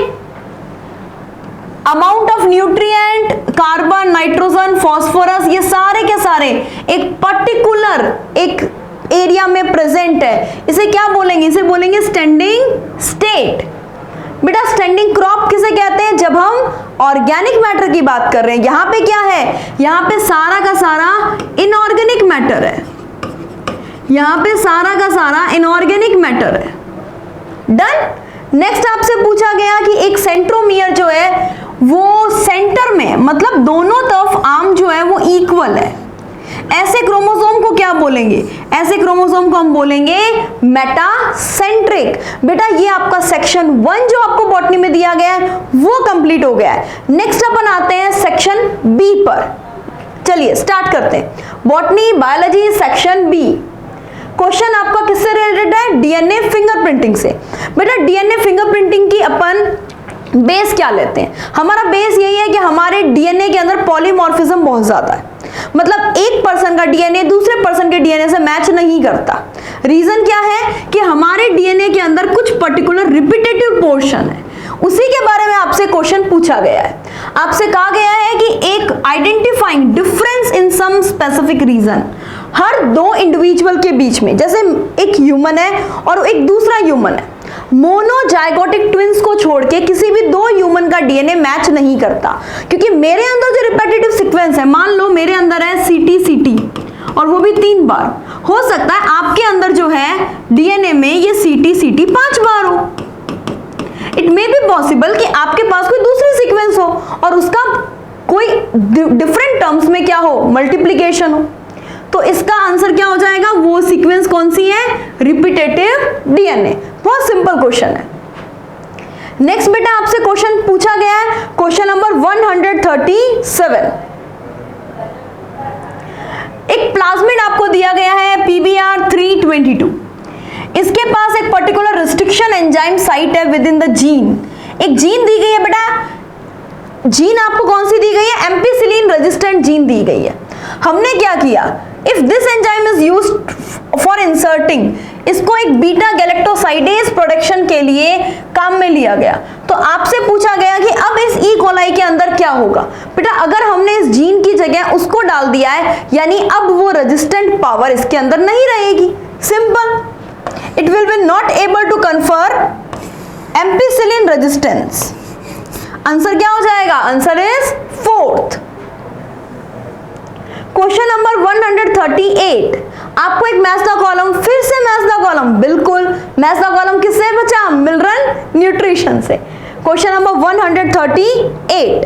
S1: Amount of nutrient, carbon, nitrogen, phosphorus, ये सारे के सारे एक पर्टिकुलर एक एरिया में प्रेजेंट है, इसे क्या बोलेंगे, इसे बोलेंगे स्टैंडिंग स्टेट। बेटा स्टैंडिंग क्रॉप किसे कहते हैं, जब हम ऑर्गेनिक मैटर की बात कर रहे हैं। यहां पे क्या है, यहां पे सारा का सारा इनऑर्गेनिक मैटर है, यहां पे सारा का सारा इनऑर्गेनिक मैटर है। डन। नेक्स्ट आपसे पूछा गया कि एक सेंट्रोमियर जो है वो सेंटर में, मतलब दोनों तरफ आर्म जो है वो इक्वल है, ऐसे क्रोमोसोम को क्या बोलेंगे, ऐसे क्रोमोसोम को हम बोलेंगे मेटासेंट्रिक। बेटा ये आपका सेक्शन 1 जो आपको बॉटनी में दिया गया है वो कंप्लीट हो गया है। नेक्स्ट अपन आते हैं सेक्शन बी पर। चलिए स्टार्ट करते हैं, botany biology section B. Question आपका किससे रिलेटेड है, डीएनए फिंगरप्रिंटिंग से। बेटा डीएनए फिंगरप्रिंटिंग की अपन बेस क्या लेते हैं, हमारा बेस यही है कि हमारे डीएनए के अंदर पॉलीमॉर्फिज्म बहुत ज्यादा है, मतलब एक पर्सन का डीएनए दूसरे पर्सन के डीएनए से मैच नहीं करता। रीजन क्या है कि हमारे डीएनए के अंदर कुछ पर्टिकुलर रिपीटेटिव पोर्शन है, उसी के बारे में आपसे क्वेश्चन पूछा गया है। आपसे कहा गया है कि एक identifying difference in some specific region, हर दो इंडिविजुअल के बीच में, जैसे एक ह्यूमन है और एक दूसरा ह्यूमन है, मोनोजाइगोटिक ट्विंस को छोड़ के किसी भी दो ह्यूमन का डीएनए मैच नहीं करता, क्योंकि मेरे अंदर जो रिपीटेटिव सीक्वेंस है, मान लो मेरे अंदर है CT और वो भी 3 बार, हो सकता है आपके अंदर जो है डीएनए में ये CT 5 बार हो। इट मे बी पॉसिबल कि आपके पास कोई दूसरी सीक्वेंस हो और उसका कोई डिफरेंट टर्म्स में क्या हो, मल्टीप्लीकेशन हो। तो इसका आंसर क्या हो जाएगा, वो सीक्वेंस कौन सी है, रिपीटेटिव डीएनए। बहुत सिंपल क्वेश्चन है। नेक्स्ट बेटा आपसे क्वेश्चन पूछा गया है, क्वेश्चन नंबर 137। एक प्लाज्मिड आपको दिया गया है PBR 322, इसके पास एक पर्टिकुलर रिस्ट्रिक्शन एंजाइम साइट है विद इन द जीन। एक जीन दी गई है बेटा, जीन आपको कौन सी दी गई है, एम्पिसिलिन रेजिस्टेंट जीन दी गई है। हमने क्या किया, if this enzyme is used for inserting, इसको एक बीटा गैलेक्टोसाइडेज प्रोडक्शन के लिए काम में लिया गया। तो आपसे पूछा गया कि अब इस ई कोलाई के अंदर क्या होगा। बेटा अगर हमने इस जीन की जगह उसको डाल दिया है, यानी अब वो रेजिस्टेंट पावर इसके अंदर नहीं रहेगी। Simple, it will be not able to confer ampicillin resistance. Answer क्या हो जाएगा? Answer is fourth. Question number 138, आपको एक मैच द कॉलम, फिर से मैच द कॉलम, बिल्कुल मैच द कॉलम किससे बचा? मिनरल न्यूट्रिशन से। क्वेश्चन नंबर 138,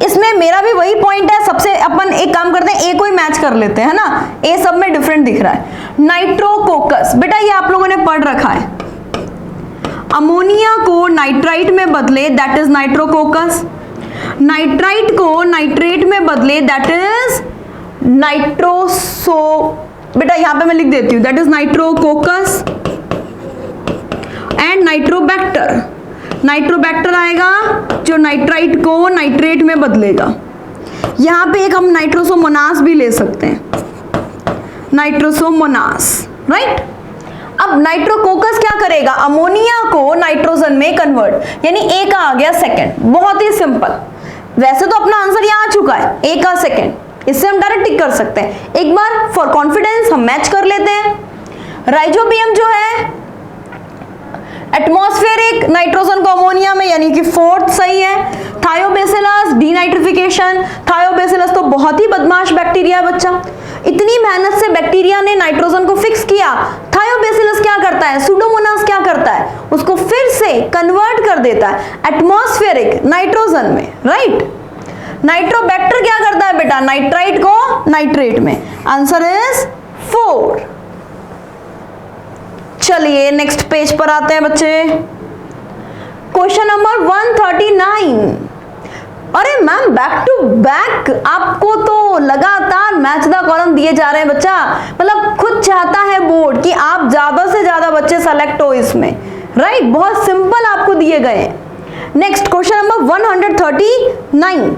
S1: इसमें मेरा भी वही पॉइंट है। सबसे अपन एक काम करते हैं, ए को ही मैच कर लेते हैं ना, ए सब में डिफरेंट दिख रहा है। नाइट्रोकोकस, बेटा ये आप लोगों ने पढ़ रखा है, अमोनिया को नाइट्राइट में बदले, दैट इज नाइट्रोकोकस। नाइट्राइट को नाइट्रेट में बदले, दैट इज नाइट्रोसो, बेटा यहां पे मैं लिख देती हूं, that is Nitrococcus and Nitrobacter. Nitrobacter आएगा जो नाइट्राइट को नाइट्रेट में बदलेगा। यहां पे एक हम नाइट्रोसोमोनास भी ले सकते हैं, नाइट्रोसोमोनास, राइट। अब नाइट्रोकोकस क्या करेगा? अमोनिया को नाइट्रोजन में कन्वर्ट, यानी ए का आ गया सेकंड। बहुत ही सिंपल, वैसे तो अपना आंसर यहां आ चुका है, ए का सेकंड, इससे हम डायरेक्ट टिक कर सकते हैं। एक बार फॉर कॉन्फिडेंस हम मैच कर लेते हैं। राइजोबियम जो है एटमॉस्फेरिक नाइट्रोजन को अमोनिया में, यानी कि फोर्थ सही है। थायोबैसिलस डीनाइट्रिफिकेशन, थायोबैसिलस तो बहुत ही बदमाश बैक्टीरिया है बच्चा, इतनी मेहनत से बैक्टीरिया ने नाइट्रोजन को फिक्स किया। थायोबैसिलस क्या करता है? सुडोमोनास क्या करता है? उसको फिर से कन्वर्ट कर देता है एटमॉस्फेरिक नाइट्रोजन में, राइट। नाइट्रोबैक्टर क्या करता है बेटा? नाइट्राइट को नाइट्रेट में। Answer is 4। चलिए नेक्स्ट पेज पर आते हैं बच्चे। Question number 139। अरे मैम बैक टू बैक आपको तो लगातार मैच द कॉलम दिए जा रहे हैं बच्चा, मतलब खुद चाहता है बोर्ड कि आप ज्यादा से ज्यादा बच्चे सेलेक्ट हो इसमें, राइट। बहुत सिंपल आपको दिए गए। Next question number 139।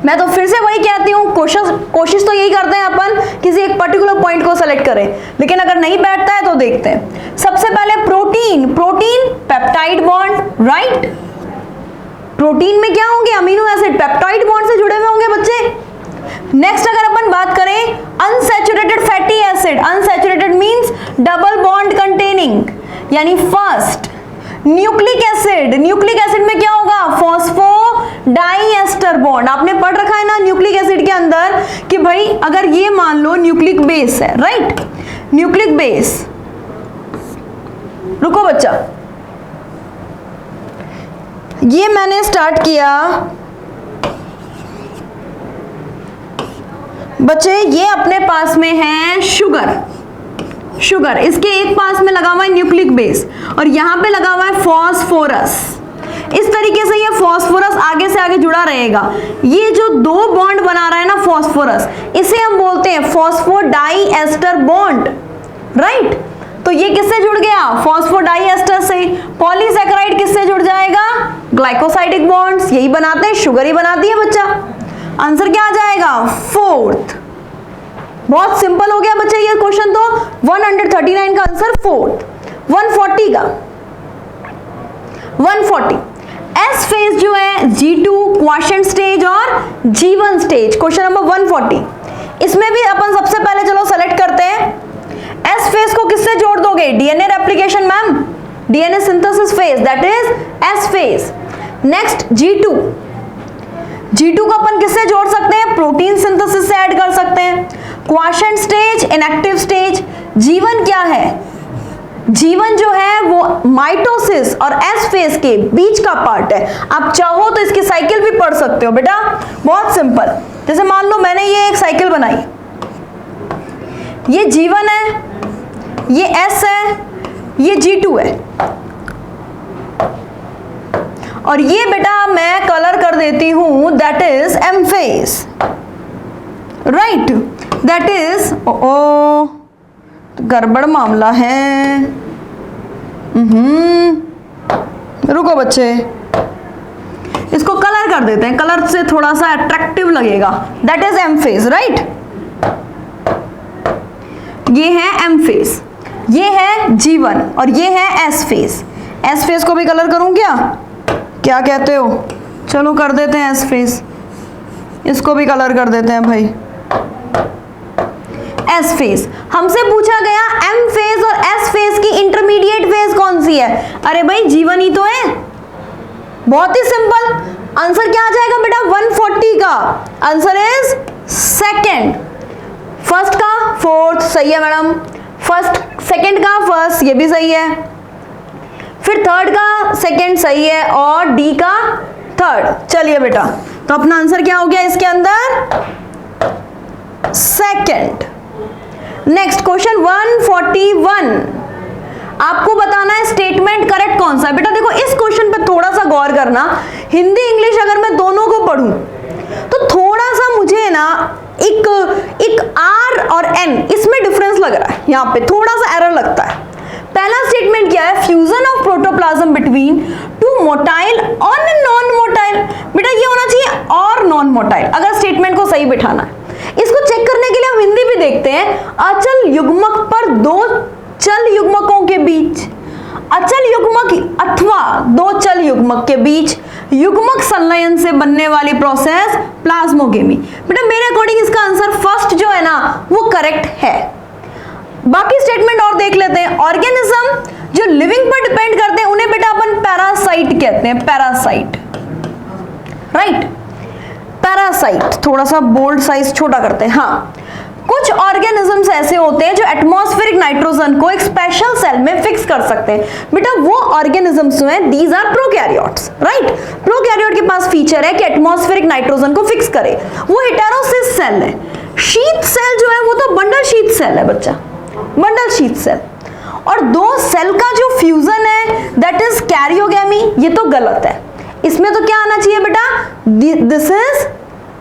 S1: मैं तो फिर से वही कहती हूँ, कोशिश तो यही करते हैं अपन किसी एक पर्टिकुलर पॉइंट को सेलेक्ट करें, लेकिन अगर नहीं बैठता है तो देखते हैं। सबसे पहले protein, protein peptide bond, right. Protein में क्या होंगे? अमीनो एसिड, पेप्टाइड बॉन्ड से जुड़े हुए होंगे बच्चे। नेक्स्ट अगर अपन बात करें unsaturated fatty acid, unsaturated means double bond containing, यानी first. Nucleic acid, nucleic acid में क्या होगा? Phosphodiester bond. आपने पढ़ रखा है ना न्यूक्लिक एसिड के अंदर कि भाई अगर ये मान लो न्यूक्लिक बेस है, राइट, न्यूक्लिक बेस, रुको बच्चा, ये मैंने स्टार्ट किया बच्चे, ये अपने पास में है शुगर, शुगर, इसके एक पास में लगा हुआ है न्यूक्लिक बेस और यहां पे लगा हुआ है फॉस्फोरस। इस तरीके से ये फॉस्फोरस आगे से आगे जुड़ा रहेगा। ये जो दो बॉन्ड बना रहा है ना फॉस्फोरस, इसे हम बोलते हैं फॉस्फोडाइएस्टर बॉन्ड, राइट। तो ये किससे जुड़ गया? फॉस्फोडाइएस्टर से। पॉलीसैकेराइड किससे जुड़ जाएगा? ग्लाइकोसाइडिक बॉन्ड्स, यही बनाते हैं, शुगर ही बनाती है बच्चा। आंसर क्या आ जाएगा? 4th। बहुत सिंपल हो गया बच्चे ये क्वेश्चन तो। 139 का आंसर 4th। 140 का 140 एस फेज जो है G2 क्वाशंट स्टेज और G1 स्टेज। क्वेश्चन नंबर 140, इसमें भी अपन सबसे पहले चलो सेलेक्ट करते हैं। एस फेज को किससे जोड़ दोगे? DNA replication ma'am, DNA synthesis phase, that is S phase. Next G2, G2 को अपन किससे जोड़ सकते हैं? प्रोटीन सिंथेसिस से ऐड कर सकते हैं। क्वाशंट स्टेज, इनएक्टिव स्टेज। G1 क्या है? G1 जो है वो माइटोसिस और एस फेज के बीच का पार्ट है। आप चाहो तो इसकी साइकिल भी पढ़ सकते हो बेटा, बहुत सिंपल। जैसे मान लो मैंने ये एक साइकिल बनाई, ये G1 है, ये S है, ये G2 है, और ये बेटा मैं कलर कर देती हूं, that is M phase, right, that is oh गड़बड़ मामला है। रुको बच्चे, इसको कलर कर देते हैं, कलर से थोड़ा सा अट्रैक्टिव लगेगा, that is M phase, right. ये है एम फेज, ये है G1 और ये है S फेज। S फेज को भी कलर करूं क्या कहते हो? चलो कर देते हैं S फेज, इसको भी कलर कर देते हैं भाई। S फेज हमसे पूछा गया M फेज और S फेज की इंटरमीडिएट फेज कौन सी है? अरे भाई G1 ही तो है, बहुत ही सिंपल। आंसर क्या आ जाएगा बेटा? 140 का आंसर इज सेकंड। फर्स्ट का फोर्थ सही है मैडम, फर्स्ट सेकंड का फर्स्ट ये भी सही है, फिर थर्ड का सेकंड सही है और डी का थर्ड। चलिए बेटा, तो अपना आंसर क्या हो गया इसके अंदर? सेकंड। नेक्स्ट क्वेश्चन 141, आपको बताना है स्टेटमेंट करेक्ट कौन सा है। बेटा देखो इस क्वेश्चन पे थोड़ा सा गौर करना, हिंदी इंग्लिश अगर मैं दोनों को पढ़ूं तो थोड़ा सा मुझे ना एक आर और एन इसमें डिफरेंस लग रहा है, यहाँ पे थोड़ा सा एरर लगता है। पहला स्टेटमेंट क्या है? Fusion of protoplasm between two motile और नॉन मोटाइल। बेटा ये होना चाहिए और नॉन मोटाइल, अगर स्टेटमेंट को सही बिठाना है। इसको चेक करने के लिए हम हिंदी भी देखते हैं। अचल युग्मक पर दो चल युग्मकों के बीच, अचल युग्मक अथवा दो चल युग्मक के बीच युग्मक संलयन से बनने वाली प्रोसेस प्लाज्मोगेमी। बेटा मेरे अकॉर्डिंग इसका आंसर फर्स्ट जो है ना वो करेक्ट है। बाकी स्टेटमेंट और देख लेते हैं। ऑर्गेनिज्म जो लिविंग पर डिपेंड करते हैं उन्हें बेटा अपन पैरासाइट कहते हैं, पैरासाइट, राइट। पैरासाइट थोड़ा सा बोल्ड साइज छोटा करते हैं। हाँ, कुछ ऑर्गेनिजम्स ऐसे होते हैं जो एटमॉस्फेरिक नाइट्रोजन को एक स्पेशल सेल में फिक्स कर सकते हैं। बेटा वो ऑर्गेनिजम्स जो हैं these are prokaryotes, right. Prokaryote के पास फीचर है कि एटमॉस्फेरिक नाइट्रोजन को फिक्स करे, वो हेटेरोसिस सेल है। शीथ सेल जो है वो तो बंडल शीथ सेल है बच्चा, बंडल शीथ सेल। और दो सेल का जो फ्यूजन है दैट इज कैरियोगेमी, ये तो गलत है। इसमें तो क्या आना चाहिए बेटा?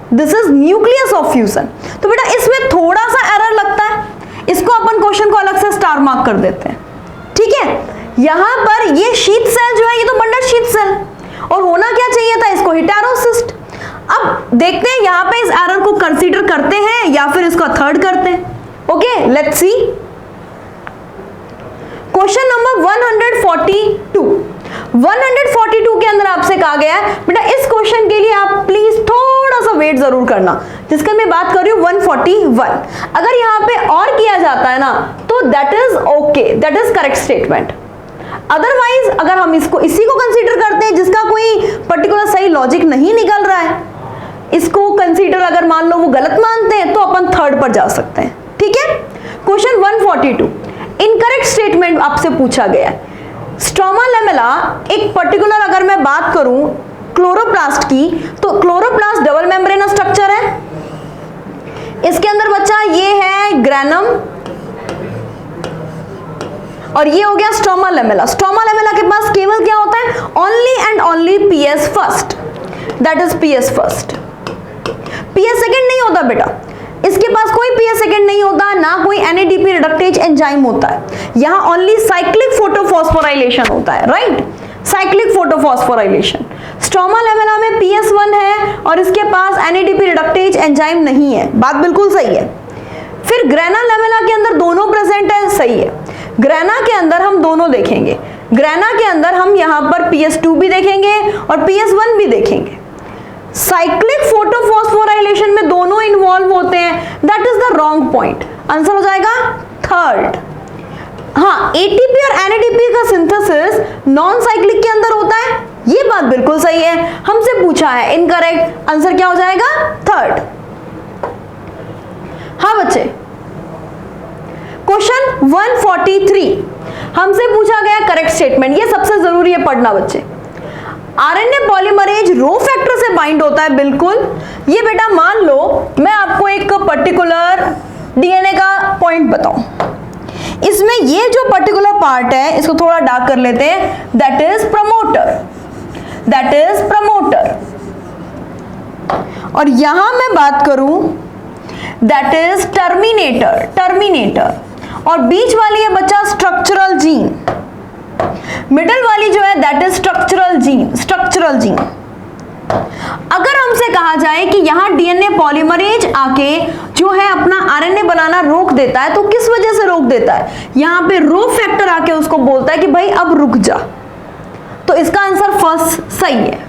S1: This is nucleus of fusion. तो बेटा इसमें थोड़ा सा एरर लगता है, इसको अपन क्वेश्चन को अलग से स्टार मार्क कर देते हैं, ठीक है। यहां पर ये शीथ सेल जो है ये तो बंडल शीथ सेल, और होना क्या चाहिए था इसको? हेटेरोसिस्ट। अब देखते हैं यहां पे इस एरर को कंसीडर करते हैं या फिर इसको थर्ड करते हैं। Okay let's see question number 142 के अंदर आपसे कहा गया है बेटा इस क्वेश्चन के लिए आप प्लीज थोड़ा सा वेट जरूर करना, जिसका मैं बात कर रही हूं 141। अगर यहां पे और किया जाता है ना तो that is okay, that is correct statement. Otherwise अगर हम इसी को कंसीडर करते हैं जिसका कोई पर्टिकुलर सही लॉजिक नहीं निकल रहा है, इसको कंसीडर अगर मान लो वो गलत मानते हैं तो अपन थर्ड पर जा सकते हैं, ठीक है। क्वेश्चन 142 इनकरेक्ट स्टेटमेंट आपसे पूछा गया है। स्ट्रोमा लेमेला एक पर्टिकुलर अगर मैं बात करूं क्लोरोप्लास्ट की, तो क्लोरोप्लास्ट डबल मेम्ब्रेनस स्ट्रक्चर है। इसके अंदर बच्चा ये है ग्रैनम और ये हो गया स्ट्रोमा लेमेला। स्ट्रोमा लेमेला के पास केवल क्या होता है? Only and only PS first, that is PS first. PS second नहीं होता बेटा, इसके पास कोई पीएस सेकंड नहीं होता, ना कोई एनएडीपी रिडक्टेज एंजाइम होता है। यहां ओनली साइक्लिक फोटोफॉस्फोराइलेशन होता है, right, cyclic photophosphorylation. Stroma lamella में PS1 है और इसके पास एनएडीपी रिडक्टेज एंजाइम नहीं है, बात बिल्कुल सही है। फिर ग्रेना लेमेला के अंदर दोनों प्रेजेंट है, सही है। ग्रेना के अंदर हम दोनों देखेंगे, ग्रेना के अंदर हम यहां पर PS2 भी देखेंगे और PS1 भी देखेंगे। साइक्लिक फोटोफॉस्फोराइलेशन में दोनों इन्वॉल्व होते हैं, that is the wrong point. Answer हो जाएगा थर्ड। हाँ, एटीपी और एनएडीपी का सिंथेसिस नॉन साइक्लिक के अंदर होता है, ये बात बिल्कुल सही है, हमसे पूछा है इनकरेक्ट। आंसर क्या हो जाएगा? थर्ड। हाँ बच्चे, क्वेश्चन 143 हमसे पूछा गया करेक्ट स्टेटमेंट, ये सबसे जरूरी है पढ़ना बच्चे। आरएनए पॉलीमरेज रो फैक्टर से बाइंड होता है, बिल्कुल। ये बेटा मान लो मैं आपको एक पर्टिकुलर डीएनए का पॉइंट बताऊं, इसमें ये जो पर्टिकुलर पार्ट है इसको थोड़ा डार्क कर लेते हैं, that is promoter, that is promoter. और यहां मैं बात करूं दैट इज टर्मिनेटर, टर्मिनेटर। और बीच वाली है बच्चा स्ट्रक्चरल जीन, मिडल वाली जो है that is structural gene, structural gene. अगर हमसे कहा कहा जाए कि यहाँ डीएनए पॉलीमरेज आके जो है अपना आरएनए बनाना रोक देता है, तो किस वजह से रोक देता है? यहाँ पे रो फैक्टर आके उसको बोलता है कि भाई अब रुक जा। तो इसका आंसर फर्स्ट सही है।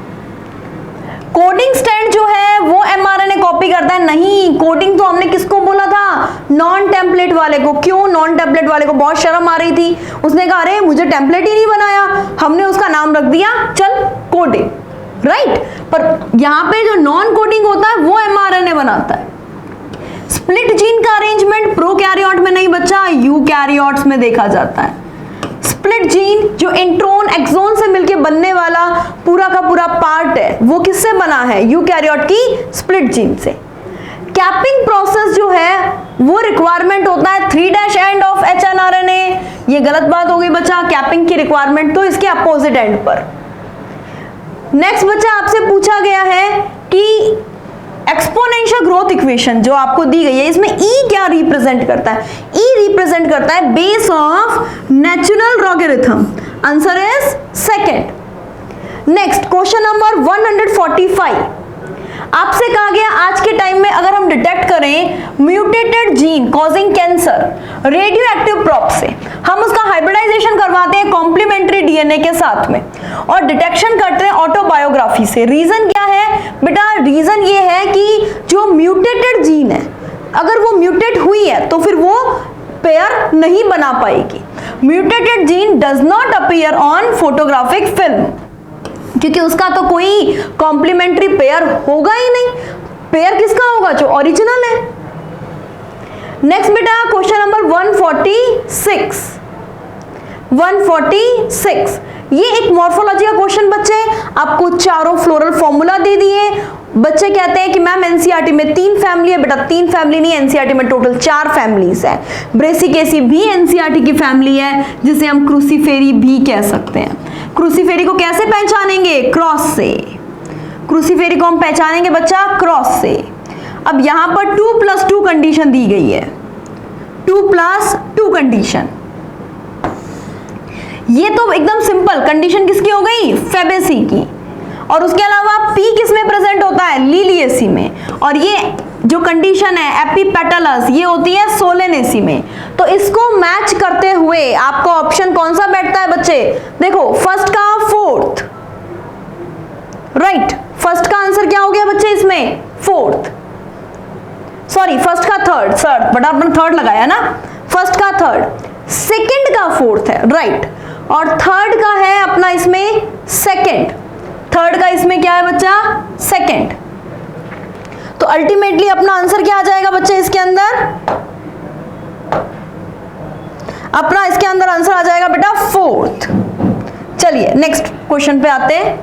S1: कोडिंग स्ट्रैंड जो है वो एमआरएनए कॉपी करता है? नहीं, कोडिंग तो हमने किसको बोला था? नॉन टेम्पलेट वाले को। क्यों? नॉन टेम्पलेट वाले को बहुत शर्म आ रही थी, उसने कहा अरे मुझे टेम्पलेट ही नहीं बनाया, हमने उसका नाम रख दिया चल कोडिंग, राइट। पर यहां पे जो नॉन कोडिंग होता है वो एमआरएनए बनाता है। स्प्लिट जीन का अरेंजमेंट प्रोकैरियोट में नहीं बच्चा, यूकैरियोट्स में देखा जाता है। स्प्लिट जीन जो इंट्रोन एक्सोन से मिलके बनने वाला पूरा का पूरा पार्ट है वो किससे बना है? यूकैरियोट की स्प्लिट जीन से। कैपिंग प्रोसेस जो है वो रिक्वायरमेंट होता है 3' एंड ऑफ एचएनआरएनए। ये गलत बात हो गई बच्चा, कैपिंग की रिक्वायरमेंट तो इसके अपोजिट एंड पर। नेक्स्ट बच्चा आपसे पूछा गया है कि एक्सपोनेंशियल ग्रोथ इक्वेशन जो आपको दी गई है इसमें ई क्या रिप्रेजेंट करता है? ई रिप्रेजेंट करता है base of natural logarithm. Answer is second. Next question number 145 आपसे कहा गया आज के टाइम में अगर हम डिटेक्ट करें mutated gene causing cancer radio active probe से, हम उसका हाइब्रिडाइजेशन करवाते हैं कॉम्प्लीमेंट्री डीएनए के साथ में और डिटेक्शन करते हैं ऑटोबायोग्राफी से। रीजन क्या है बेटा? रीजन ये है कि जो म्यूटेटेड जीन है अगर वो म्यूटेट हुई है तो फिर वो पेयर नहीं बना पाएगी। Mutated gene does not appear on photographic film क्योंकि उसका तो कोई कॉम्प्लीमेंट्री पेयर होगा ही नहीं। पेयर किसका होगा? जो ओरिजिनल है। नेक्स्ट बेटा क्वेश्चन नंबर 146 ये एक मॉर्फोलॉजी का क्वेश्चन बच्चे, आपको चारों फ्लोरल फॉर्मूला दे दिए। बच्चे कहते हैं कि मैम एनसीईआरटी में 3 फैमिली है। बेटा 3 फैमिली नहीं, एनसीईआरटी में टोटल 4 फैमिलीज है। ब्रेसिकेसी भी एनसीईआरटी की फैमिली है जिसे हम क्रूसीफेरी भी कह सकते हैं। क्रूसीफेरी को कैसे पहचानेंगे? क्रॉस से। क्रूसीफेरी को हम पहचानेंगे बच्चा क्रॉस से। अब यहां पर 2+2 कंडीशन दी गई है, 2+2 कंडीशन। ये तो एकदम सिंपल कंडीशन किसकी हो गई? फेबेसी की। और उसके अलावा P किस में प्रेजेंट होता है? लिलिएसी में। और ये जो कंडीशन है एपिपेटलस ये होती है सोलेनेसी में। तो इसको मैच करते हुए आपका ऑप्शन कौन सा बैठता है बच्चे? देखो फर्स्ट का फोर्थ, राइट। फर्स्ट का आंसर क्या हो गया बच्चे इसमें? फोर्थ, सॉरी फर्स्ट का थर्ड, बट आपने थर्ड लगाया ना। फर्स्ट का थर्ड, सेकंड का फोर्थ है, राइट। और थर्ड का है अपना इसमें सेकंड। थर्ड का इसमें क्या है बच्चा? सेकंड। तो अल्टीमेटली अपना आंसर क्या आ जाएगा बच्चे इसके अंदर? अपना इसके अंदर आंसर आ जाएगा बेटा फोर्थ। चलिए नेक्स्ट क्वेश्चन पे आते हैं।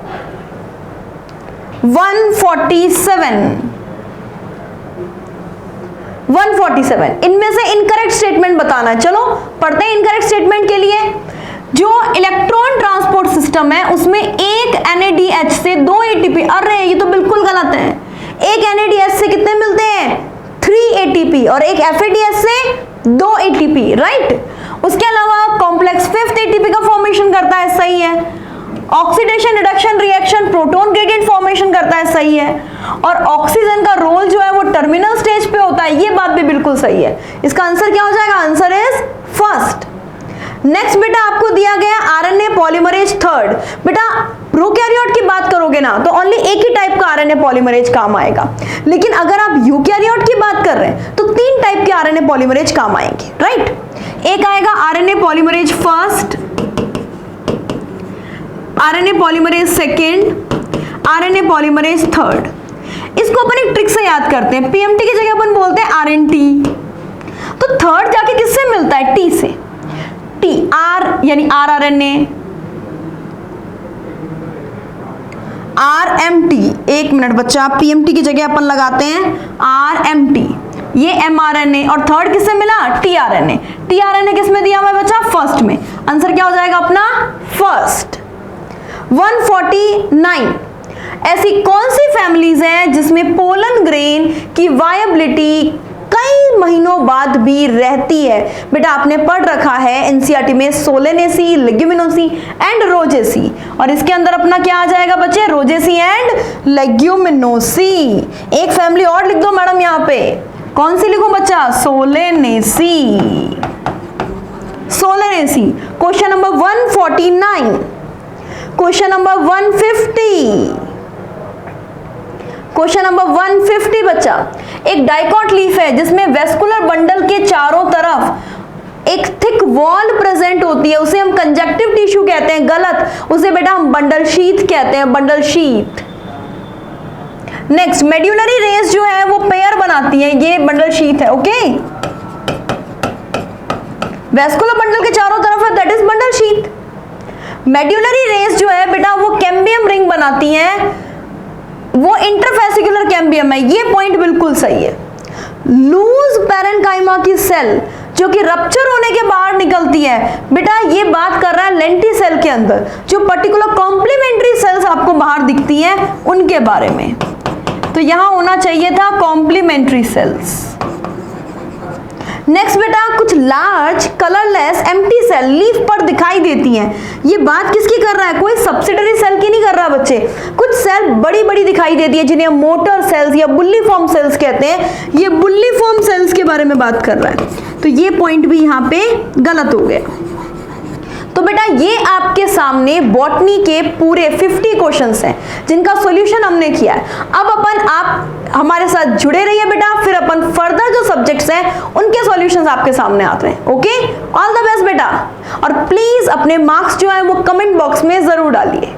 S1: 147 इनमें से इनकरेक्ट स्टेटमेंट बताना है। चलो पढ़ते हैं इनकरेक्ट स्टेटमेंट के लिए। जो इलेक्ट्रॉन ट्रांसपोर्ट सिस्टम है उसमें एक NADH से 2 ATP, अरे ये तो बिल्कुल गलत है। एक NADH से कितने मिलते हैं? 3 ATP और एक FADH से 2 ATP, राइट। उसके अलावा कॉम्प्लेक्स 5th ATP का फॉर्मेशन करता है, सही है। Oxidation reduction reaction proton gradient formation करता है, सही है। और ऑक्सीजन का रोल जो है वो टर्मिनल स्टेज पे होता है, ये बात भी बिल्कुल सही है। इसका आंसर क्या हो जाएगा? Answer is first. नेक्स्ट बेटा आपको दिया गया आरएनए पॉलीमरेज थर्ड। बेटा प्रोकैरियोट की बात करोगे ना तो ओनली एक ही टाइप का आरएनए पॉलीमरेज काम आएगा, लेकिन अगर आप यूकैरियोट की बात कर रहे हैं तो 3 टाइप के आरएनए पॉलीमरेज काम आएंगे, राइट। एक आएगा RNA polymerase first, RNA polymerase second, RNA polymerase third. इसको अपन एक ट्रिक से याद करते हैं। पीएमटी की जगह अपन बोलते हैं आरएनटी, तो थर्ड जाके किससे मिलता है? टी से। टी आर यानी आरआरएनए, आरएमटी। एक मिनट बच्चा, पीएमटी की जगह अपन लगाते हैं आरएमटी, ये एमआरएनए। और थर्ड किससे मिला? टीआरएनए। टीआरएनए किसमें दिया हुआ है बच्चा? फर्स्ट में। आंसर क्या हो जाएगा अपना? फर्स्ट। 149 ऐसी कौन सी फैमिलीज हैं जिसमें पोलन ग्रेन की वायबिलिटी कई महीनों बाद भी रहती है। बेटा आपने पढ़ रखा है एनसीईआरटी में सोलेनेसी, लेग्यूमिनोसी एंड रोजेसी, और इसके अंदर अपना क्या आ जाएगा बच्चे, रोजेसी एंड लेग्यूमिनोसी। एक फैमिली और लिख दो मैडम यहाँ पे, कौन सी लिखूं बच्चा, Solanaceae, Solanaceae. Question number 149, question number 150, question number 150 बच्चा, एक डाइकॉट लीफ है जिसमें वेस्कुलर बंडल के चारों तरफ एक थिक वॉल प्रेजेंट होती है, उसे हम कंजक्टिव टिश्यू कहते हैं, गलत, उसे बेटा हम बंडल शीथ कहते हैं, bundle sheath. Next, medullary rays जो है वो पेयर बनाती है, ये बंडल शीथ है, ओके। वेस्कुलर बंडल के चारों तरफ है, that is bundle sheath. Medullary rays जो है बेटा वो कैम्बियम रिंग बनाती हैं, वो इंटरफेसिकुलर कैम्बियम है, ये पॉइंट बिल्कुल सही है। लूज पैरेन्काइमा की सेल जो कि रप्चर होने के बाहर निकलती है, बेटा ये बात कर रहा है लेंटी सेल के अंदर, जो पर्टिकुलर कॉम्प्लीमेंट्री सेल्स आपको बाहर दिखती हैं उनके बारे में, तो यहां होना चाहिए था कॉम्प्लीमेंट्री सेल्स। नेक्स्ट बेटा, कुछ large colourless empty cell leaf पर दिखाई देती हैं, ये बात किसकी कर रहा है, कोई सब्सिडरी सेल की नहीं कर रहा बच्चे, कुछ सेल बड़ी बड़ी दिखाई देती है जिन्हें मोटर सेल्स या बुल्लीफॉर्म सेल्स कहते हैं, ये बुल्लीफॉर्म सेल्स के बारे में बात कर रहा है, तो ये पॉइंट भी यहाँ पे गलत हो गया। तो बेटा ये आपके सामने बॉटनी के पूरे 50 क्वेश्चंस हैं जिनका सॉल्यूशन हमने किया है। अब आप हमारे साथ जुड़े रहिए बेटा, फिर अपन फर्दर जो सब्जेक्ट्स हैं उनके सॉल्यूशंस आपके सामने आते हैं, ओके। ऑल द बेस्ट बेटा, और प्लीज अपने मार्क्स जो है वो कमेंट बॉक्स में जरूर डालिए।